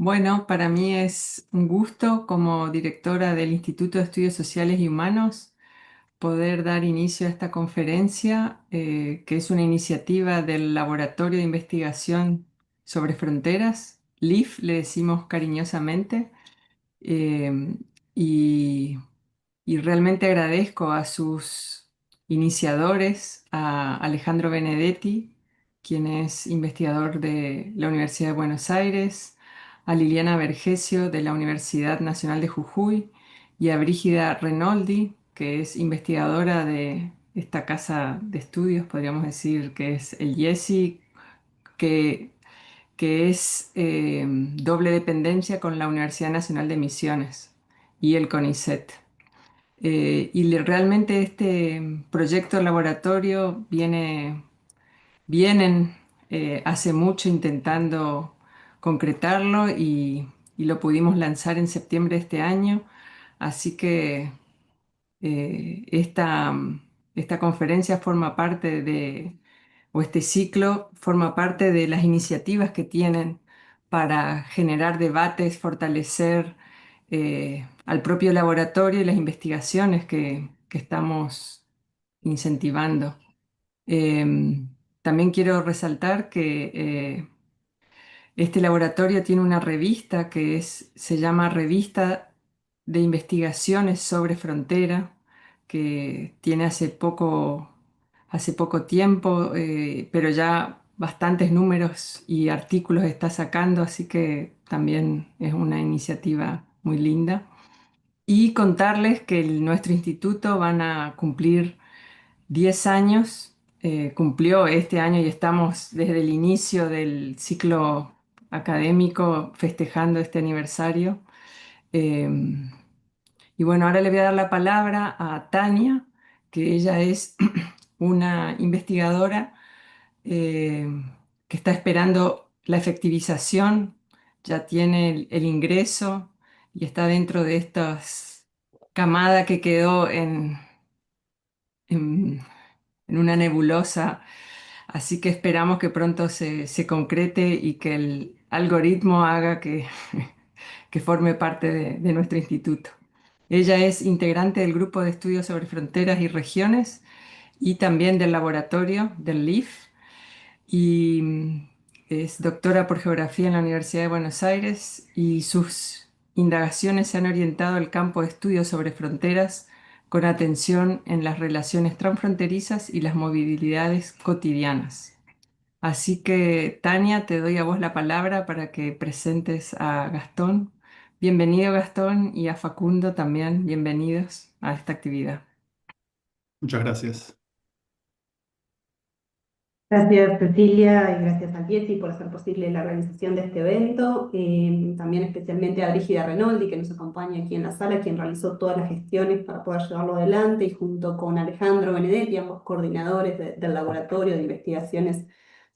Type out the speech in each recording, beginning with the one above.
Bueno, para mí es un gusto como directora del Instituto de Estudios Sociales y Humanos poder dar inicio a esta conferencia, que es una iniciativa del Laboratorio de Investigación sobre Fronteras, LIF, le decimos cariñosamente, eh, y, y realmente agradezco a sus iniciadores, a Alejandro Benedetti, quien es investigador de la Universidad de Buenos Aires, a Liliana Vergesio de la Universidad Nacional de Jujuy y a Brígida Renoldi, que es investigadora de esta casa de estudios, podríamos decir que es el IESI, que es doble dependencia con la Universidad Nacional de Misiones y el CONICET. Realmente este proyecto laboratorio vienen hace mucho intentando concretarlo y lo pudimos lanzar en septiembre de este año. Así que esta conferencia forma parte o este ciclo forma parte de las iniciativas que tienen para generar debates, fortalecer al propio laboratorio y las investigaciones que estamos incentivando. También quiero resaltar que este laboratorio tiene una revista se llama Revista de Investigaciones sobre Frontera, que tiene hace poco tiempo, pero ya bastantes números y artículos está sacando, así que también es una iniciativa muy linda. Y contarles que nuestro instituto van a cumplir 10 años, cumplió este año y estamos desde el inicio del ciclo académico festejando este aniversario. Eh, y bueno, ahora le voy a dar la palabra a Tania, que ella es una investigadora eh, que está esperando la efectivización, ya tiene el ingreso y está dentro de esta camada que quedó en en una nebulosa. Así que esperamos que pronto se concrete y que el algoritmo haga que forme parte de nuestro instituto. Ella es integrante del grupo de estudios sobre fronteras y regiones y también del laboratorio del LIF y es doctora por geografía en la Universidad de Buenos Aires y sus indagaciones se han orientado al campo de estudios sobre fronteras con atención en las relaciones transfronterizas y las movilidades cotidianas. Así que, Tania, te doy a vos la palabra para que presentes a Gastón. Bienvenido, Gastón, y a Facundo también, bienvenidos a esta actividad. Muchas gracias. Gracias Cecilia y gracias a Pietri por hacer posible la organización de este evento. También especialmente a Brígida Renoldi que nos acompaña aquí en la sala, quien realizó todas las gestiones para poder llevarlo adelante y junto con Alejandro Benedetti, ambos coordinadores del Laboratorio de Investigaciones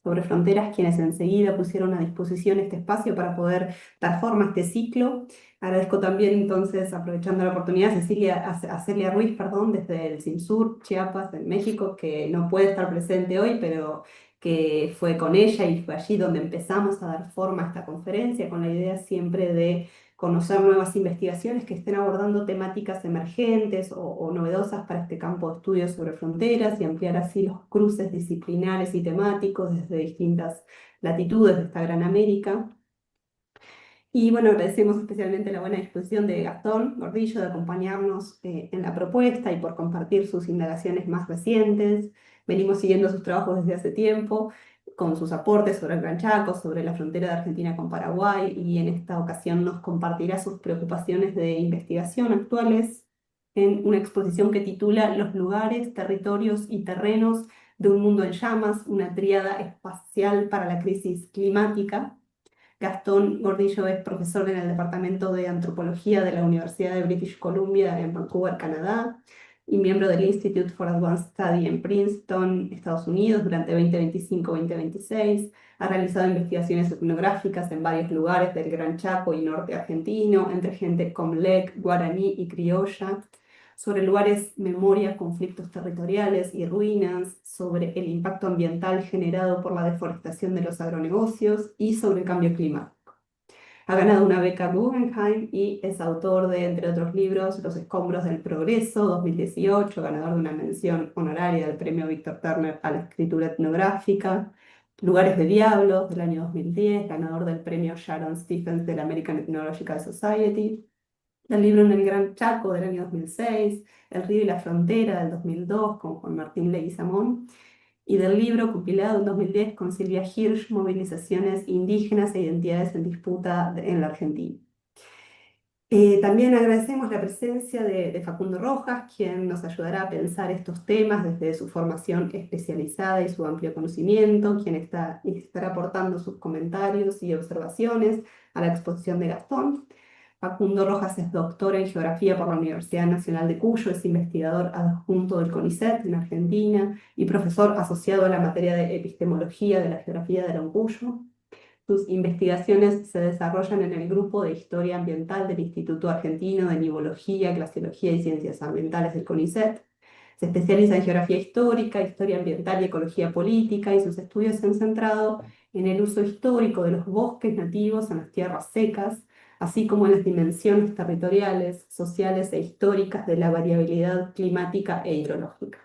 sobre Fronteras, quienes enseguida pusieron a disposición este espacio para poder dar forma a este ciclo. Agradezco también entonces, aprovechando la oportunidad, a Celia Ruiz, perdón, desde el CIMSUR, Chiapas, en México, que no puede estar presente hoy, pero que fue con ella y fue allí donde empezamos a dar forma a esta conferencia, con la idea siempre de conocer nuevas investigaciones que estén abordando temáticas emergentes o novedosas para este campo de estudios sobre fronteras y ampliar así los cruces disciplinares y temáticos desde distintas latitudes de esta gran América. Y bueno, agradecemos especialmente la buena disposición de Gastón Gordillo de acompañarnos en la propuesta y por compartir sus indagaciones más recientes. Venimos siguiendo sus trabajos desde hace tiempo, con sus aportes sobre el Gran Chaco, sobre la frontera de Argentina con Paraguay, y en esta ocasión nos compartirá sus preocupaciones de investigación actuales en una exposición que titula Los lugares, territorios y terrenos de un mundo en llamas, una tríada espacial para la crisis climática. Gastón Gordillo es profesor en el Departamento de Antropología de la Universidad de British Columbia en Vancouver, Canadá, y miembro del Institute for Advanced Study en Princeton, Estados Unidos, durante 2025-2026. Ha realizado investigaciones etnográficas en varios lugares del Gran Chaco y norte argentino, entre gente comlec, guaraní y criolla, sobre lugares, memoria, conflictos territoriales y ruinas, sobre el impacto ambiental generado por la deforestación de los agronegocios y sobre el cambio climático. Ha ganado una beca Guggenheim y es autor de, entre otros libros, Los escombros del progreso, 2018, ganador de una mención honoraria del premio Víctor Turner a la escritura etnográfica. Lugares de Diablos, del año 2010, ganador del premio Sharon Stephens de la American Ethnological Society. El libro En el Gran Chaco, del año 2006. El río y la frontera, del 2002, con Juan Martín Leguizamón. Y del libro compilado en 2010 con Silvia Hirsch, Movilizaciones indígenas e identidades en disputa en la Argentina. También agradecemos la presencia de Facundo Rojas, quien nos ayudará a pensar estos temas desde su formación especializada y su amplio conocimiento, quien estará aportando sus comentarios y observaciones a la exposición de Gastón. Facundo Rojas es doctor en Geografía por la Universidad Nacional de Cuyo, es investigador adjunto del CONICET en Argentina y profesor asociado a la materia de Epistemología de la Geografía de Cuyo. Sus investigaciones se desarrollan en el Grupo de Historia Ambiental del Instituto Argentino de Nivología, Glaciología y Ciencias Ambientales del CONICET. Se especializa en geografía histórica, historia ambiental y ecología política, y sus estudios se han centrado en el uso histórico de los bosques nativos en las tierras secas, así como en las dimensiones territoriales, sociales e históricas de la variabilidad climática e hidrológica.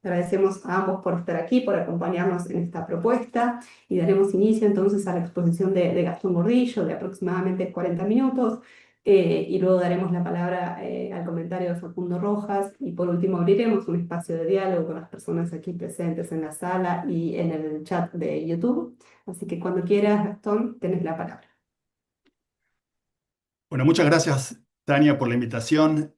Agradecemos a ambos por estar aquí, por acompañarnos en esta propuesta y daremos inicio entonces a la exposición de Gastón Gordillo de aproximadamente 40 minutos y luego daremos la palabra al comentario de Facundo Rojas y por último abriremos un espacio de diálogo con las personas aquí presentes en la sala y en el chat de YouTube. Así que cuando quieras, Gastón, tenés la palabra. Bueno, muchas gracias, Tania, por la invitación.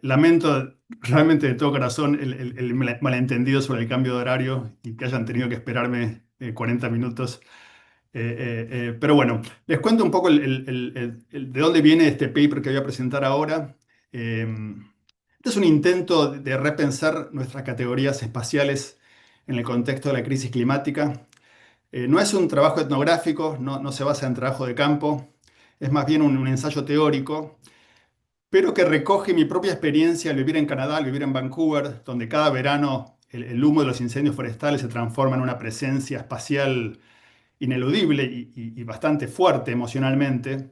Lamento realmente de todo corazón el malentendido sobre el cambio de horario y que hayan tenido que esperarme 40 minutos. Pero bueno, les cuento un poco de dónde viene este paper que voy a presentar ahora. Eh, este es un intento de repensar nuestras categorías espaciales en el contexto de la crisis climática. No es un trabajo etnográfico, no se basa en trabajo de campo, es más bien un ensayo teórico, pero que recoge mi propia experiencia al vivir en Canadá, al vivir en Vancouver, donde cada verano el humo de los incendios forestales se transforma en una presencia espacial ineludible y bastante fuerte emocionalmente.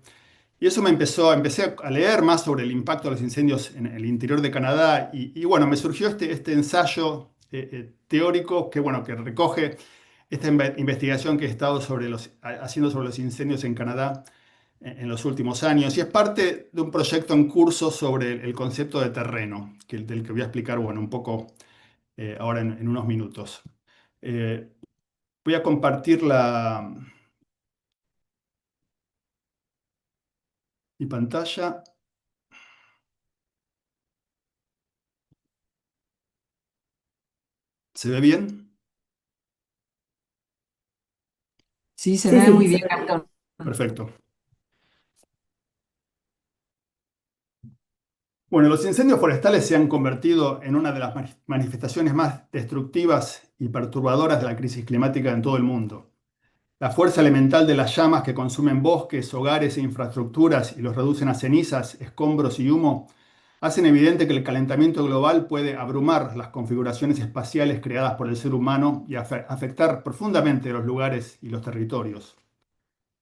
Y eso empecé a leer más sobre el impacto de los incendios en el interior de Canadá y bueno, me surgió este ensayo teórico bueno, que recoge esta investigación que he estado haciendo sobre los incendios en Canadá en los últimos años y es parte de un proyecto en curso sobre el concepto de terreno, del que voy a explicar bueno, un poco ahora en unos minutos. Voy a compartir mi pantalla. ¿Se ve bien? Sí, se Sí, ve muy sí, se bien, ve bien. Gastón. Perfecto. Bueno, los incendios forestales se han convertido en una de las manifestaciones más destructivas y perturbadoras de la crisis climática en todo el mundo. La fuerza elemental de las llamas que consumen bosques, hogares e infraestructuras y los reducen a cenizas, escombros y humo, hacen evidente que el calentamiento global puede abrumar las configuraciones espaciales creadas por el ser humano y afectar profundamente los lugares y los territorios.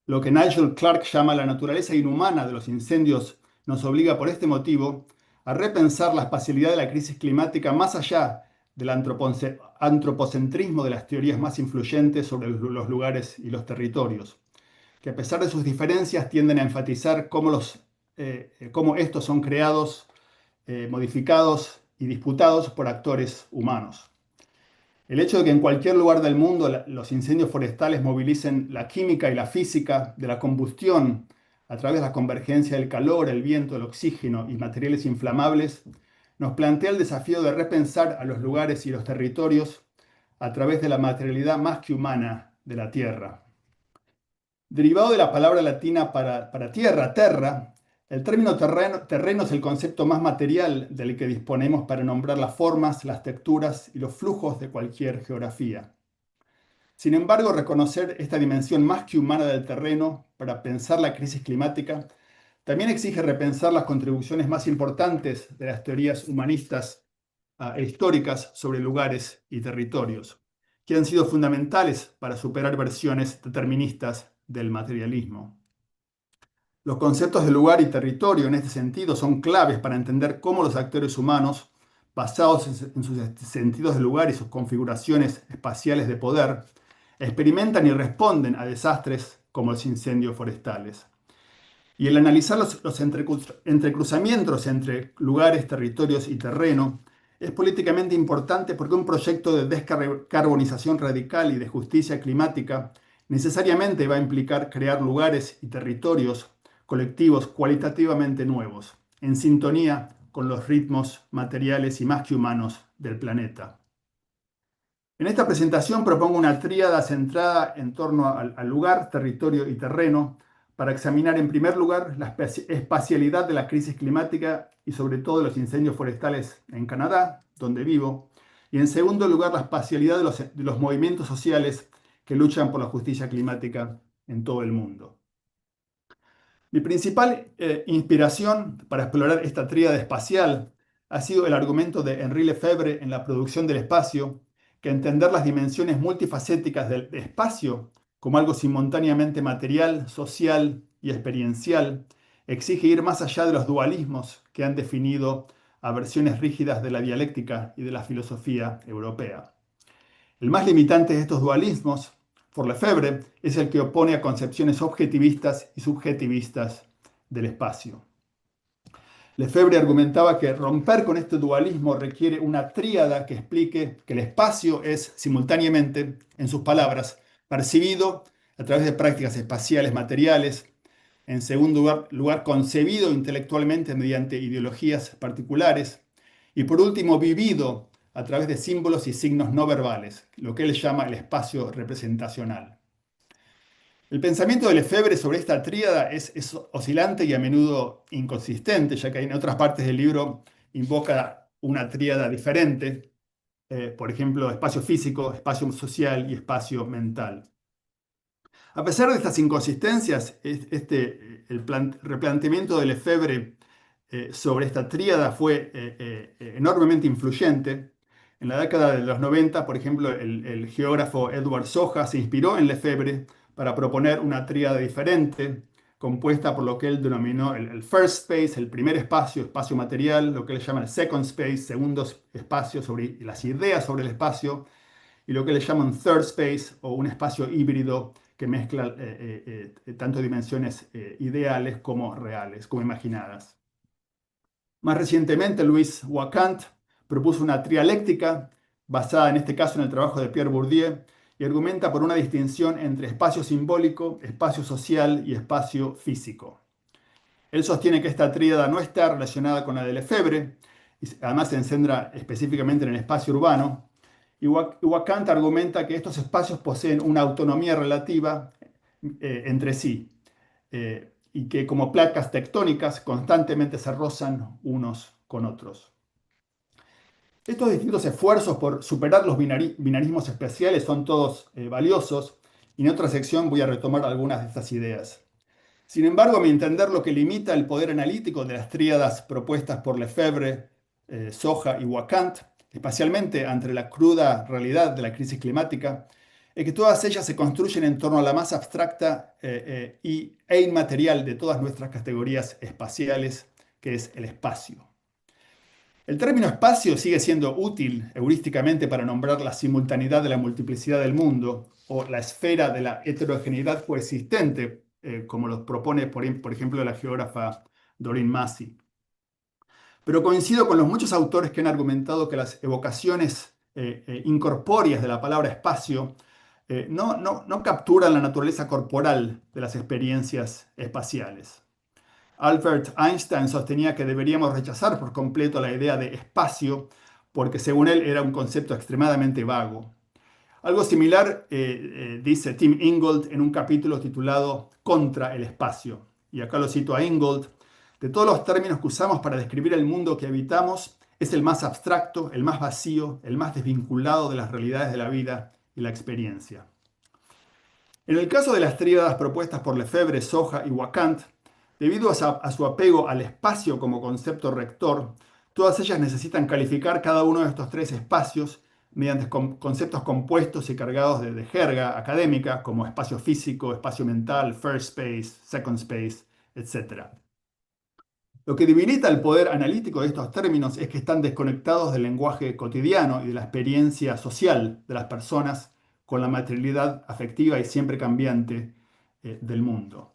Lo que Nigel Clark llama la naturaleza inhumana de los incendios nos obliga por este motivo a repensar la espacialidad de la crisis climática más allá del antropocentrismo de las teorías más influyentes sobre los lugares y los territorios, que a pesar de sus diferencias tienden a enfatizar cómo estos son creados, modificados y disputados por actores humanos. El hecho de que en cualquier lugar del mundo los incendios forestales movilicen la química y la física de la combustión a través de la convergencia del calor, el viento, el oxígeno y materiales inflamables, nos plantea el desafío de repensar a los lugares y los territorios a través de la materialidad más que humana de la Tierra. Derivado de la palabra latina para tierra, terra, el término terreno es el concepto más material del que disponemos para nombrar las formas, las texturas y los flujos de cualquier geografía. Sin embargo, reconocer esta dimensión más que humana del terreno para pensar la crisis climática también exige repensar las contribuciones más importantes de las teorías humanistas e históricas sobre lugares y territorios, que han sido fundamentales para superar versiones deterministas del materialismo. Los conceptos de lugar y territorio en este sentido son claves para entender cómo los actores humanos, basados en sus sentidos de lugar y sus configuraciones espaciales de poder, experimentan y responden a desastres como los incendios forestales. Y el analizar los entrecruzamientos entre lugares, territorios y terreno es políticamente importante porque un proyecto de descarbonización radical y de justicia climática necesariamente va a implicar crear lugares y territorios colectivos cualitativamente nuevos, en sintonía con los ritmos materiales y más que humanos del planeta. En esta presentación propongo una tríada centrada en torno al lugar, territorio y terreno para examinar en primer lugar la espacialidad de la crisis climática y sobre todo de los incendios forestales en Canadá, donde vivo, y en segundo lugar la espacialidad de los movimientos sociales que luchan por la justicia climática en todo el mundo. Mi principal inspiración para explorar esta tríada espacial ha sido el argumento de Henri Lefebvre en La producción del espacio, que entender las dimensiones multifacéticas del espacio como algo simultáneamente material, social y experiencial exige ir más allá de los dualismos que han definido a versiones rígidas de la dialéctica y de la filosofía europea. El más limitante de estos dualismos, por Lefebvre, es el que opone a concepciones objetivistas y subjetivistas del espacio. Lefebvre argumentaba que romper con este dualismo requiere una tríada que explique que el espacio es simultáneamente, en sus palabras, percibido a través de prácticas espaciales materiales, en segundo lugar concebido intelectualmente mediante ideologías particulares, y por último vivido a través de símbolos y signos no verbales, lo que él llama el espacio representacional. El pensamiento de Lefebvre sobre esta tríada es oscilante y a menudo inconsistente, ya que en otras partes del libro invoca una tríada diferente, por ejemplo, espacio físico, espacio social y espacio mental. A pesar de estas inconsistencias, el replanteamiento de Lefebvre sobre esta tríada fue enormemente influyente. En la década de los 90, por ejemplo, el geógrafo Edward Soja se inspiró en Lefebvre para proponer una tríada diferente, compuesta por lo que él denominó el first space, el primer espacio, espacio material, lo que él llama el second space, segundo espacio, sobre las ideas sobre el espacio, y lo que le llaman third space o un espacio híbrido que mezcla tanto dimensiones ideales como reales, como imaginadas. Más recientemente, Louis Wacquant propuso una trialéctica basada en este caso en el trabajo de Pierre Bourdieu y argumenta por una distinción entre espacio simbólico, espacio social y espacio físico. Él sostiene que esta tríada no está relacionada con la de Lefebvre, y además se centra específicamente en el espacio urbano, y Wacquant argumenta que estos espacios poseen una autonomía relativa entre sí y que como placas tectónicas constantemente se rozan unos con otros. Estos distintos esfuerzos por superar los binarismos especiales son todos valiosos y en otra sección voy a retomar algunas de estas ideas. Sin embargo, a mi entender, lo que limita el poder analítico de las tríadas propuestas por Lefebvre, Soja y Wacquant, especialmente ante la cruda realidad de la crisis climática, es que todas ellas se construyen en torno a la más abstracta e inmaterial de todas nuestras categorías espaciales, que es el espacio. El término espacio sigue siendo útil heurísticamente para nombrar la simultaneidad de la multiplicidad del mundo o la esfera de la heterogeneidad coexistente, como los propone, por ejemplo, la geógrafa Doreen Massey. Pero coincido con los muchos autores que han argumentado que las evocaciones incorpóreas de la palabra espacio no capturan la naturaleza corporal de las experiencias espaciales. Albert Einstein sostenía que deberíamos rechazar por completo la idea de espacio porque según él era un concepto extremadamente vago. Algo similar dice Tim Ingold en un capítulo titulado Contra el espacio. Y acá lo cito a Ingold. De todos los términos que usamos para describir el mundo que habitamos, es el más abstracto, el más vacío, el más desvinculado de las realidades de la vida y la experiencia. En el caso de las tríadas propuestas por Lefebvre, Soja y Wacquant, debido a su apego al espacio como concepto rector, todas ellas necesitan calificar cada uno de estos tres espacios mediante conceptos compuestos y cargados de jerga académica como espacio físico, espacio mental, first space, second space, etc. Lo que debilita el poder analítico de estos términos es que están desconectados del lenguaje cotidiano y de la experiencia social de las personas con la materialidad afectiva y siempre cambiante del mundo.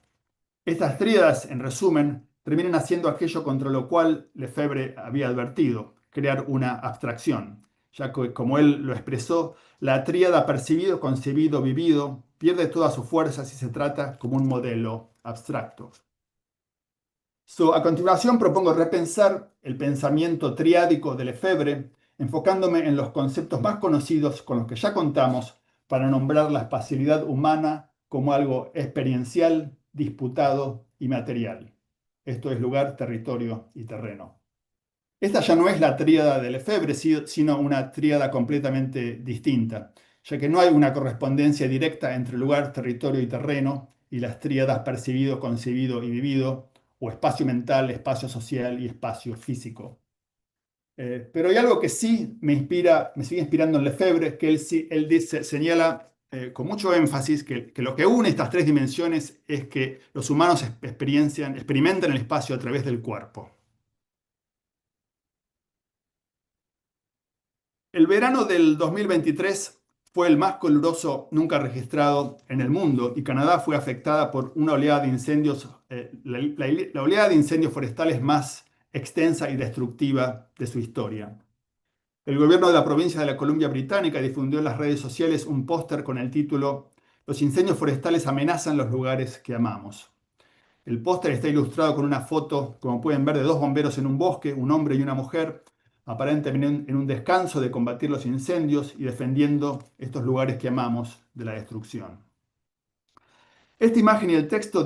Estas tríadas, en resumen, terminan haciendo aquello contra lo cual Lefebvre había advertido, crear una abstracción, ya que, como él lo expresó, la tríada percibido, concebido, vivido pierde toda su fuerza si se trata como un modelo abstracto. A continuación propongo repensar el pensamiento triádico de Lefebvre, enfocándome en los conceptos más conocidos con los que ya contamos para nombrar la espacialidad humana como algo experiencial, disputado y material. Esto es lugar, territorio y terreno. Esta ya no es la tríada de Lefebvre, sino una tríada completamente distinta, ya que no hay una correspondencia directa entre lugar, territorio y terreno y las tríadas percibido, concebido y vivido, o espacio mental, espacio social y espacio físico. Pero hay algo que sí me sigue inspirando en Lefebvre, que él señala con mucho énfasis que lo que une estas tres dimensiones es que los humanos experimentan el espacio a través del cuerpo. El verano del 2023 fue el más caluroso nunca registrado en el mundo y Canadá fue afectada por una oleada de incendios, la oleada de incendios forestales más extensa y destructiva de su historia. El gobierno de la provincia de la Columbia Británica difundió en las redes sociales un póster con el título "Los incendios forestales amenazan los lugares que amamos". El póster está ilustrado con una foto, como pueden ver, de dos bomberos en un bosque, un hombre y una mujer, aparentemente en un descanso de combatir los incendios y defendiendo estos lugares que amamos de la destrucción. Esta imagen y el texto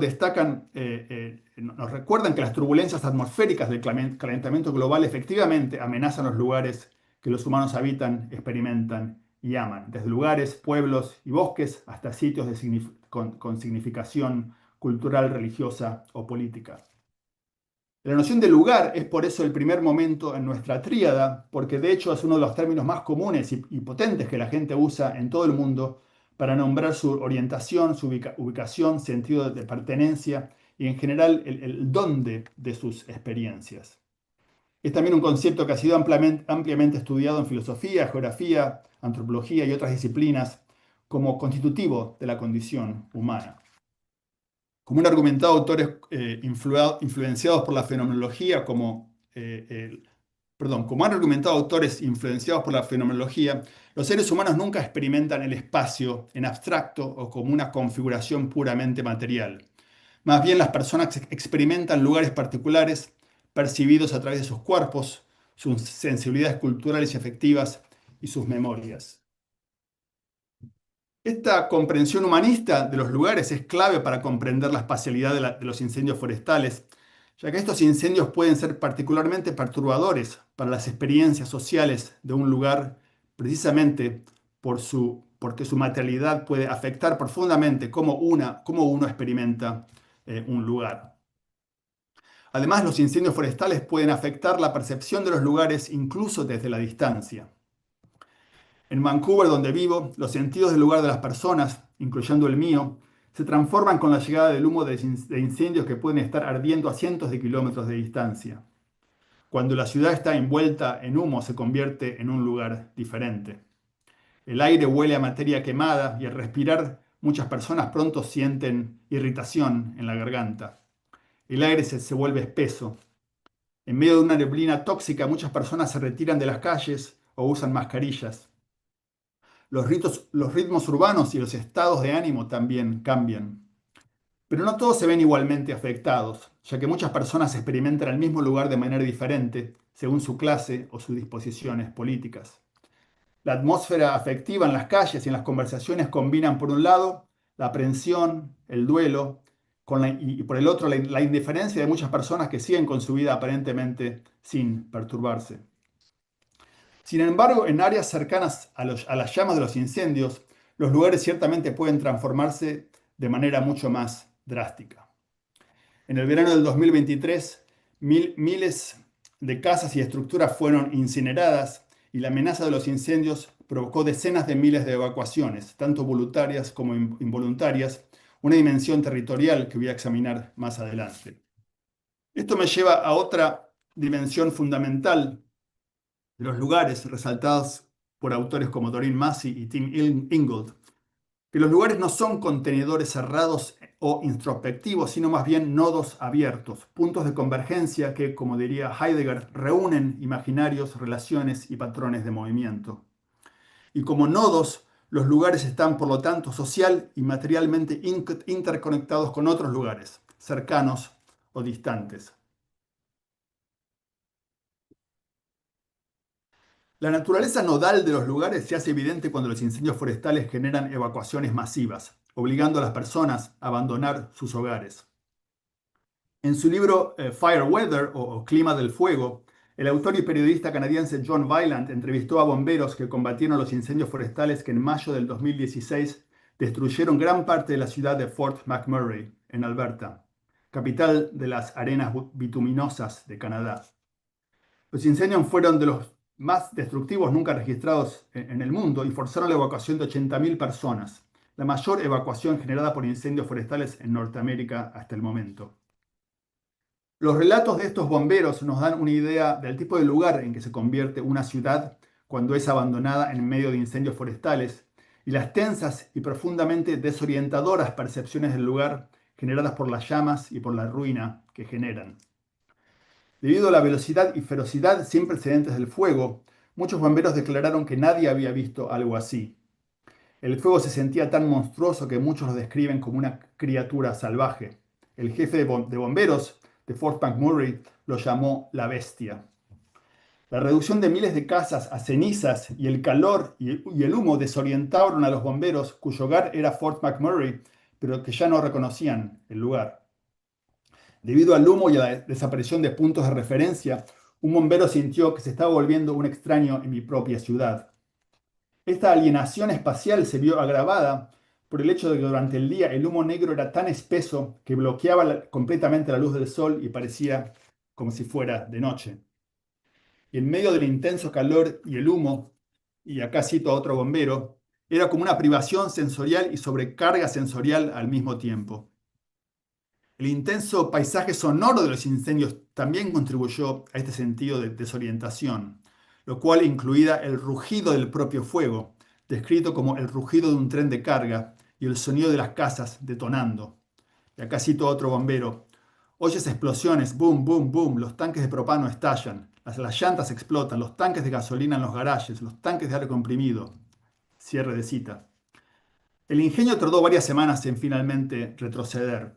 nos recuerdan que las turbulencias atmosféricas del calentamiento global efectivamente amenazan los lugares que los humanos habitan, experimentan y aman, desde lugares, pueblos y bosques hasta sitios con significación cultural, religiosa o política. La noción de lugar es por eso el primer momento en nuestra tríada, porque de hecho es uno de los términos más comunes y potentes que la gente usa en todo el mundo para nombrar su orientación, su ubicación, sentido de pertenencia y en general el dónde de sus experiencias. Es también un concepto que ha sido ampliamente estudiado en filosofía, geografía, antropología y otras disciplinas como constitutivo de la condición humana. Como han argumentado autores influenciados por la fenomenología, como han argumentado autores influenciados por la fenomenología, los seres humanos nunca experimentan el espacio en abstracto o como una configuración puramente material. Más bien, las personas experimentan lugares particulares percibidos a través de sus cuerpos, sus sensibilidades culturales y afectivas y sus memorias. Esta comprensión humanista de los lugares es clave para comprender la espacialidad de los incendios forestales, ya que estos incendios pueden ser particularmente perturbadores para las experiencias sociales de un lugar, precisamente porque su materialidad puede afectar profundamente cómo uno experimenta un lugar. Además, los incendios forestales pueden afectar la percepción de los lugares incluso desde la distancia. En Vancouver, donde vivo, los sentidos del lugar de las personas, incluyendo el mío, se transforman con la llegada del humo de incendios que pueden estar ardiendo a cientos de kilómetros de distancia. Cuando la ciudad está envuelta en humo, se convierte en un lugar diferente. El aire huele a materia quemada y al respirar, muchas personas pronto sienten irritación en la garganta. El aire se vuelve espeso. En medio de una neblina tóxica, muchas personas se retiran de las calles o usan mascarillas. Los ritmos urbanos y los estados de ánimo también cambian. Pero no todos se ven igualmente afectados, ya que muchas personas experimentan el mismo lugar de manera diferente, según su clase o sus disposiciones políticas. La atmósfera afectiva en las calles y en las conversaciones combinan, por un lado, la aprensión, el duelo, y por el otro, la indiferencia de muchas personas que siguen con su vida aparentemente sin perturbarse. Sin embargo, en áreas cercanas a las llamas de los incendios, los lugares ciertamente pueden transformarse de manera mucho más drástica. En el verano del 2023, miles de casas y estructuras fueron incineradas y la amenaza de los incendios provocó decenas de miles de evacuaciones, tanto voluntarias como involuntarias, una dimensión territorial que voy a examinar más adelante. Esto me lleva a otra dimensión fundamental de los lugares resaltados por autores como Doreen Massey y Tim Ingold, que los lugares no son contenedores cerrados o introspectivos, sino más bien nodos abiertos, puntos de convergencia que, como diría Heidegger, reúnen imaginarios, relaciones y patrones de movimiento. Y como nodos, los lugares están, por lo tanto, social y materialmente interconectados con otros lugares, cercanos o distantes. La naturaleza nodal de los lugares se hace evidente cuando los incendios forestales generan evacuaciones masivas, obligando a las personas a abandonar sus hogares. En su libro Fire Weather o Clima del Fuego, el autor y periodista canadiense John Violent entrevistó a bomberos que combatieron los incendios forestales que en mayo del 2016 destruyeron gran parte de la ciudad de Fort McMurray, en Alberta, capital de las arenas bituminosas de Canadá. Los incendios fueron de los más destructivos nunca registrados en el mundo y forzaron la evacuación de 80.000 personas, la mayor evacuación generada por incendios forestales en Norteamérica hasta el momento. Los relatos de estos bomberos nos dan una idea del tipo de lugar en que se convierte una ciudad cuando es abandonada en medio de incendios forestales y las tensas y profundamente desorientadoras percepciones del lugar generadas por las llamas y por la ruina que generan. Debido a la velocidad y ferocidad sin precedentes del fuego, muchos bomberos declararon que nadie había visto algo así. El fuego se sentía tan monstruoso que muchos lo describen como una criatura salvaje. El jefe de bomberos de Fort McMurray lo llamó la bestia. La reducción de miles de casas a cenizas y el calor y el humo desorientaron a los bomberos cuyo hogar era Fort McMurray, pero que ya no reconocían el lugar. Debido al humo y a la desaparición de puntos de referencia, un bombero sintió que se estaba volviendo un extraño en mi propia ciudad. Esta alienación espacial se vio agravada por el hecho de que durante el día el humo negro era tan espeso que bloqueaba completamente la luz del sol y parecía como si fuera de noche. Y en medio del intenso calor y el humo, y acá cito a otro bombero, era como una privación sensorial y sobrecarga sensorial al mismo tiempo. El intenso paisaje sonoro de los incendios también contribuyó a este sentido de desorientación, lo cual incluía el rugido del propio fuego, descrito como el rugido de un tren de carga y el sonido de las casas detonando. Y acá cito a otro bombero. Oyes explosiones, boom, boom, boom, los tanques de propano estallan, las llantas explotan, los tanques de gasolina en los garajes, los tanques de aire comprimido. Cierre de cita. El ingenio tardó varias semanas en finalmente retroceder.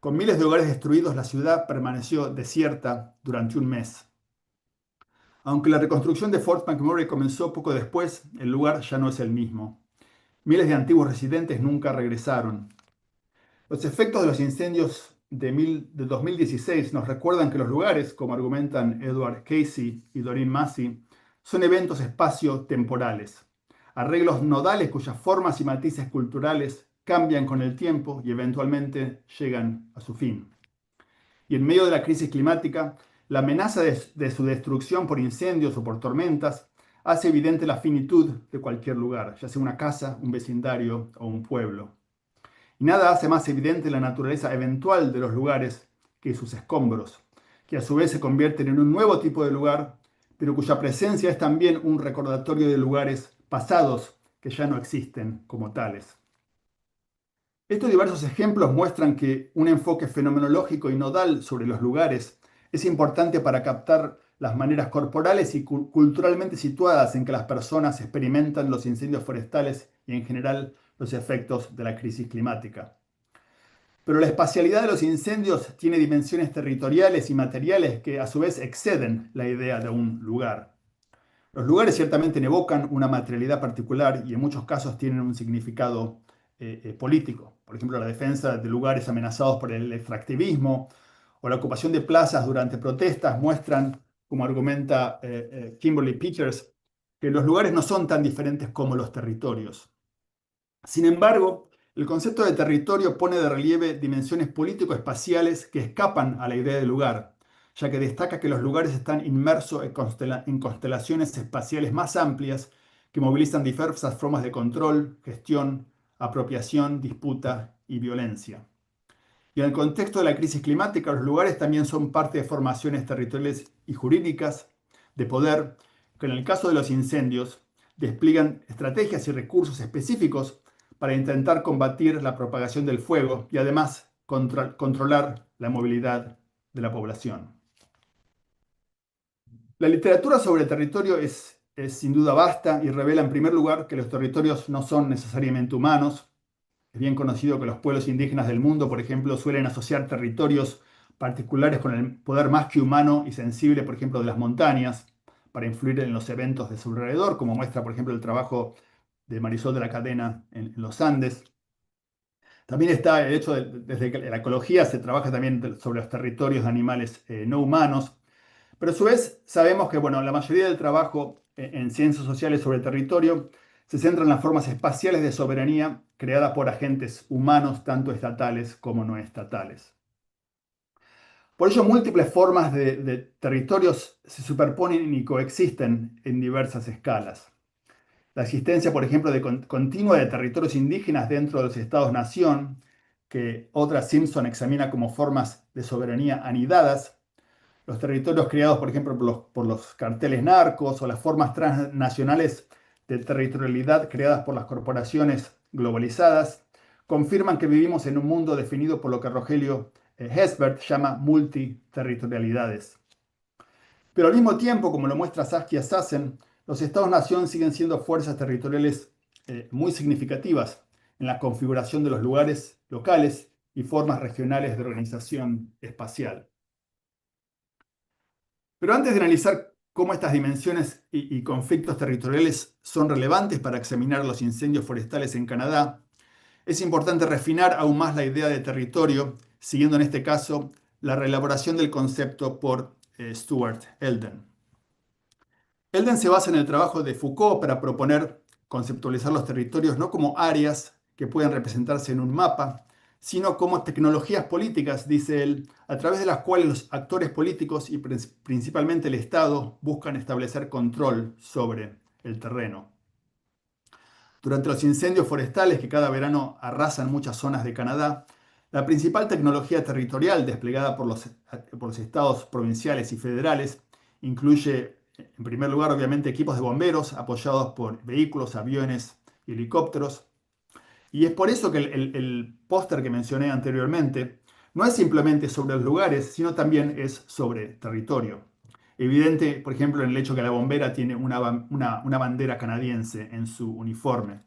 Con miles de hogares destruidos, la ciudad permaneció desierta durante un mes. Aunque la reconstrucción de Fort McMurray comenzó poco después, el lugar ya no es el mismo. Miles de antiguos residentes nunca regresaron. Los efectos de los incendios de 2016 nos recuerdan que los lugares, como argumentan Edward Casey y Doreen Massey, son eventos espacio-temporales, arreglos nodales cuyas formas y matices culturales cambian con el tiempo y eventualmente llegan a su fin. Y en medio de la crisis climática, la amenaza de su destrucción por incendios o por tormentas hace evidente la finitud de cualquier lugar, ya sea una casa, un vecindario o un pueblo. Y nada hace más evidente la naturaleza eventual de los lugares que sus escombros, que a su vez se convierten en un nuevo tipo de lugar, pero cuya presencia es también un recordatorio de lugares pasados que ya no existen como tales. Estos diversos ejemplos muestran que un enfoque fenomenológico y nodal sobre los lugares es importante para captar las maneras corporales y culturalmente situadas en que las personas experimentan los incendios forestales y en general los efectos de la crisis climática. Pero la espacialidad de los incendios tiene dimensiones territoriales y materiales que a su vez exceden la idea de un lugar. Los lugares ciertamente evocan una materialidad particular y en muchos casos tienen un significado político. Por ejemplo, la defensa de lugares amenazados por el extractivismo o la ocupación de plazas durante protestas muestran, como argumenta Kimberly Peters, que los lugares no son tan diferentes como los territorios. Sin embargo, el concepto de territorio pone de relieve dimensiones político-espaciales que escapan a la idea de lugar, ya que destaca que los lugares están inmersos en constelaciones espaciales más amplias que movilizan diversas formas de control, gestión, apropiación, disputa y violencia. Y en el contexto de la crisis climática, los lugares también son parte de formaciones territoriales y jurídicas de poder, que en el caso de los incendios despliegan estrategias y recursos específicos para intentar combatir la propagación del fuego y además controlar la movilidad de la población. La literatura sobre el territorio es sin duda vasta y revela en primer lugar que los territorios no son necesariamente humanos. Es bien conocido que los pueblos indígenas del mundo, por ejemplo, suelen asociar territorios particulares con el poder más que humano y sensible, por ejemplo, de las montañas, para influir en los eventos de su alrededor, como muestra, por ejemplo, el trabajo de Marisol de la Cadena en los Andes. También está el hecho de, desde que la ecología se trabaja también sobre los territorios de animales no humanos, pero a su vez sabemos que bueno, la mayoría del trabajo en ciencias sociales sobre el territorio se centra en las formas espaciales de soberanía creadas por agentes humanos, tanto estatales como no estatales. Por ello, múltiples formas de territorios se superponen y coexisten en diversas escalas. La existencia, por ejemplo, continua de territorios indígenas dentro de los estados-nación, que otra Simpson examina como formas de soberanía anidadas, los territorios creados, por ejemplo, por los carteles narcos o las formas transnacionales de territorialidad creadas por las corporaciones globalizadas, confirman que vivimos en un mundo definido por lo que Rogelio Hesbert llama multiterritorialidades. Pero al mismo tiempo, como lo muestra Saskia Sassen, los estados-nación siguen siendo fuerzas territoriales muy significativas en la configuración de los lugares locales y formas regionales de organización espacial. Pero antes de analizar cómo estas dimensiones y conflictos territoriales son relevantes para examinar los incendios forestales en Canadá, es importante refinar aún más la idea de territorio, siguiendo en este caso la reelaboración del concepto por Stuart Elden. Elden se basa en el trabajo de Foucault para proponer conceptualizar los territorios no como áreas que pueden representarse en un mapa, sino como tecnologías políticas, dice él, a través de las cuales los actores políticos y principalmente el Estado buscan establecer control sobre el terreno. Durante los incendios forestales que cada verano arrasan muchas zonas de Canadá, la principal tecnología territorial desplegada por los estados provinciales y federales incluye, en primer lugar, obviamente, equipos de bomberos apoyados por vehículos, aviones y helicópteros. Y es por eso que el póster que mencioné anteriormente no es simplemente sobre los lugares, sino también es sobre territorio. Evidente, por ejemplo, en el hecho que la bombera tiene una bandera canadiense en su uniforme.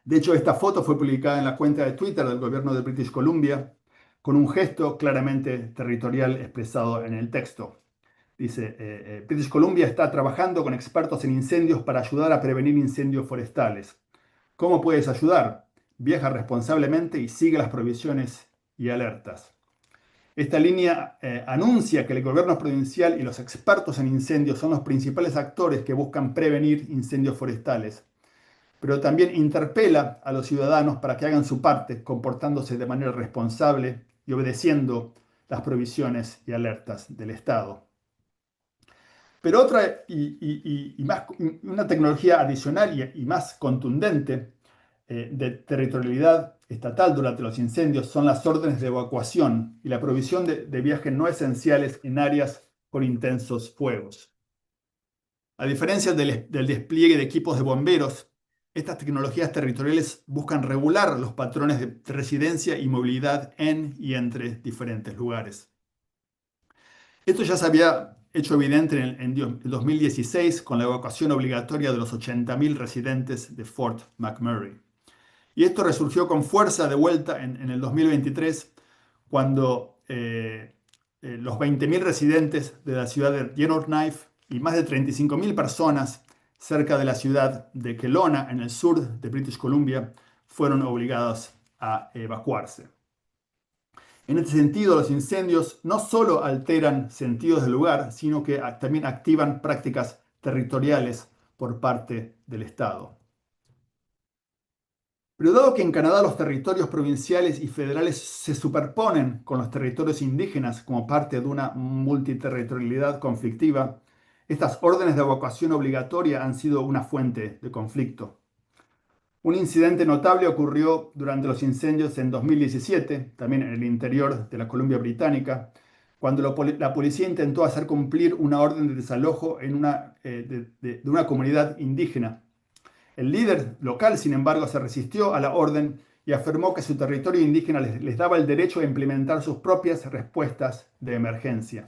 De hecho, esta foto fue publicada en la cuenta de Twitter del gobierno de British Columbia con un gesto claramente territorial expresado en el texto. Dice, British Columbia está trabajando con expertos en incendios para ayudar a prevenir incendios forestales. ¿Cómo puedes ayudar? Viaja responsablemente y sigue las prohibiciones y alertas. Esta línea anuncia que el gobierno provincial y los expertos en incendios son los principales actores que buscan prevenir incendios forestales, pero también interpela a los ciudadanos para que hagan su parte, comportándose de manera responsable y obedeciendo las prohibiciones y alertas del Estado. Pero otra una tecnología adicional y más contundente de territorialidad estatal durante los incendios son las órdenes de evacuación y la provisión de viajes no esenciales en áreas con intensos fuegos. A diferencia del despliegue de equipos de bomberos, estas tecnologías territoriales buscan regular los patrones de residencia y movilidad en y entre diferentes lugares. Esto ya se había hecho evidente en 2016 con la evacuación obligatoria de los 80.000 residentes de Fort McMurray. Y esto resurgió con fuerza de vuelta en el 2023, cuando los 20.000 residentes de la ciudad de Yellowknife y más de 35.000 personas cerca de la ciudad de Kelowna, en el sur de British Columbia, fueron obligados a evacuarse. En este sentido, los incendios no solo alteran sentidos del lugar, sino que también activan prácticas territoriales por parte del Estado. Pero dado que en Canadá los territorios provinciales y federales se superponen con los territorios indígenas como parte de una multiterritorialidad conflictiva, estas órdenes de evacuación obligatoria han sido una fuente de conflicto. Un incidente notable ocurrió durante los incendios en 2017, también en el interior de la Columbia Británica, cuando la policía intentó hacer cumplir una orden de desalojo de una comunidad indígena. El líder local, sin embargo, se resistió a la orden y afirmó que su territorio indígena les daba el derecho a implementar sus propias respuestas de emergencia.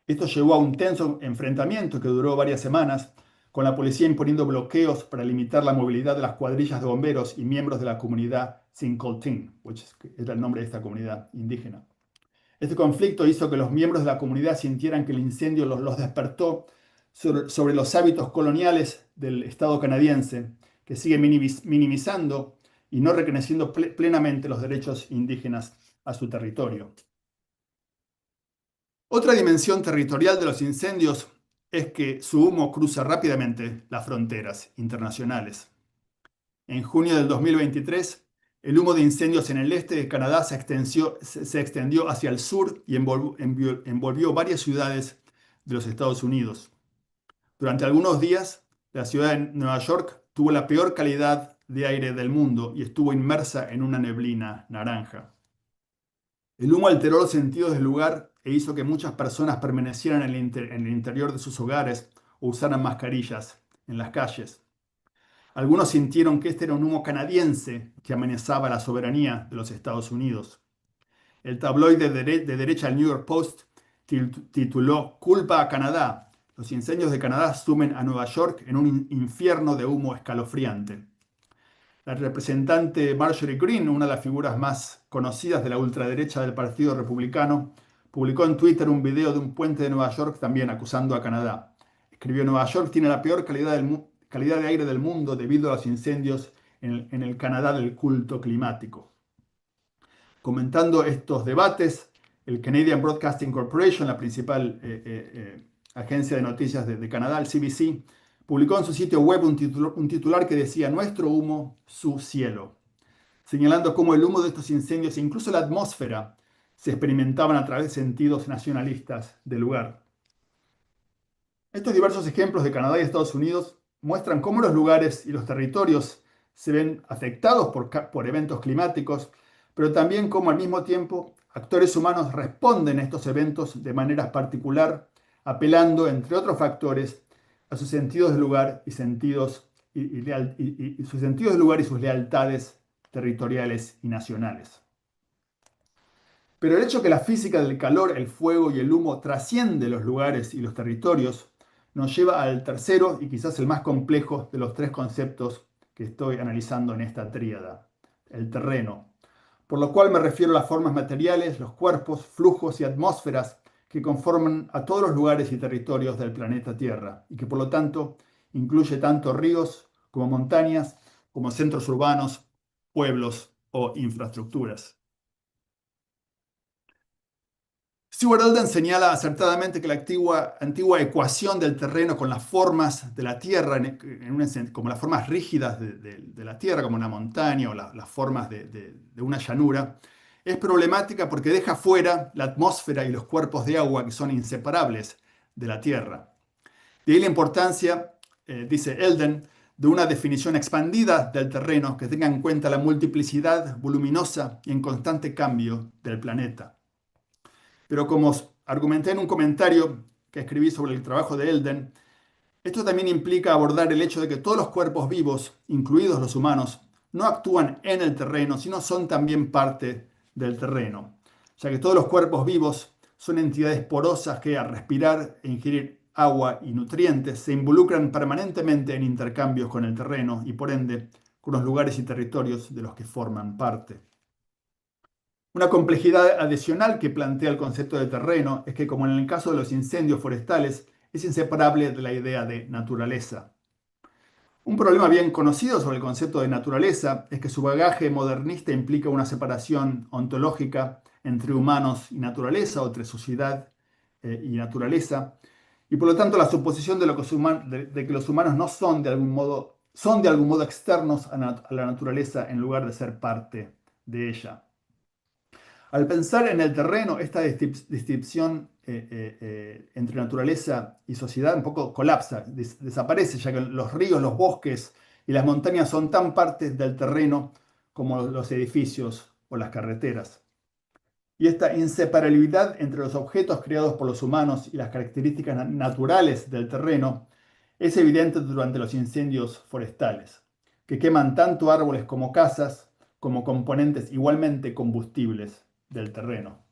Esto llevó a un tenso enfrentamiento que duró varias semanas, con la policía imponiendo bloqueos para limitar la movilidad de las cuadrillas de bomberos y miembros de la comunidad Sincoltín, que era el nombre de esta comunidad indígena. Este conflicto hizo que los miembros de la comunidad sintieran que el incendio los despertó sobre los hábitos coloniales del Estado canadiense, que sigue minimizando y no reconociendo plenamente los derechos indígenas a su territorio. Otra dimensión territorial de los incendios es que su humo cruza rápidamente las fronteras internacionales. En junio del 2023, el humo de incendios en el este de Canadá se extendió hacia el sur y envolvió varias ciudades de los Estados Unidos. Durante algunos días, la ciudad de Nueva York tuvo la peor calidad de aire del mundo y estuvo inmersa en una neblina naranja. El humo alteró los sentidos del lugar e hizo que muchas personas permanecieran en el interior de sus hogares o usaran mascarillas en las calles. Algunos sintieron que este era un humo canadiense que amenazaba la soberanía de los Estados Unidos. El tabloide de derecha, el New York Post, tituló "Culpa a Canadá. Los incendios de Canadá sumen a Nueva York en un infierno de humo escalofriante". La representante Marjorie Greene, una de las figuras más conocidas de la ultraderecha del Partido Republicano, publicó en Twitter un video de un puente de Nueva York también acusando a Canadá. Escribió: "Nueva York tiene la peor calidad de aire del mundo debido a los incendios en el Canadá del culto climático". Comentando estos debates, el Canadian Broadcasting Corporation, la principal agencia de noticias de Canadá, el CBC, publicó en su sitio web un titular que decía: "Nuestro humo, su cielo", señalando cómo el humo de estos incendios e incluso la atmósfera se experimentaban a través de sentidos nacionalistas del lugar. Estos diversos ejemplos de Canadá y Estados Unidos muestran cómo los lugares y los territorios se ven afectados por eventos climáticos, pero también cómo al mismo tiempo actores humanos responden a estos eventos de manera particular, apelando, entre otros factores, a sus sentidos de lugar y sus sentidos de lugar y sus lealtades territoriales y nacionales. Pero el hecho que la física del calor, el fuego y el humo trasciende los lugares y los territorios nos lleva al tercero y quizás el más complejo de los tres conceptos que estoy analizando en esta tríada: el terreno, por lo cual me refiero a las formas materiales, los cuerpos, flujos y atmósferas que conforman a todos los lugares y territorios del planeta Tierra y que por lo tanto incluye tanto ríos como montañas, como centros urbanos, pueblos o infraestructuras. Stuart Elden señala acertadamente que la antigua ecuación del terreno con las formas de la Tierra, como las formas rígidas de la Tierra, como una montaña o las formas de una llanura, es problemática porque deja fuera la atmósfera y los cuerpos de agua que son inseparables de la Tierra. De ahí la importancia, dice Elden, de una definición expandida del terreno que tenga en cuenta la multiplicidad voluminosa y en constante cambio del planeta. Pero como argumenté en un comentario que escribí sobre el trabajo de Elden, esto también implica abordar el hecho de que todos los cuerpos vivos, incluidos los humanos, no actúan en el terreno, sino son también parte del terreno, ya que todos los cuerpos vivos son entidades porosas que al respirar e ingerir agua y nutrientes se involucran permanentemente en intercambios con el terreno y por ende con los lugares y territorios de los que forman parte. Una complejidad adicional que plantea el concepto de terreno es que, como en el caso de los incendios forestales, es inseparable de la idea de naturaleza. Un problema bien conocido sobre el concepto de naturaleza es que su bagaje modernista implica una separación ontológica entre humanos y naturaleza, o entre sociedad y naturaleza, y por lo tanto la suposición de que los humanos no son de algún modo externos a la naturaleza en lugar de ser parte de ella. Al pensar en el terreno, esta distinción entre naturaleza y sociedad un poco colapsa, desaparece, ya que los ríos, los bosques y las montañas son tan parte del terreno como los edificios o las carreteras. Y esta inseparabilidad entre los objetos creados por los humanos y las características naturales del terreno es evidente durante los incendios forestales, que queman tanto árboles como casas, como componentes igualmente combustibles del terreno.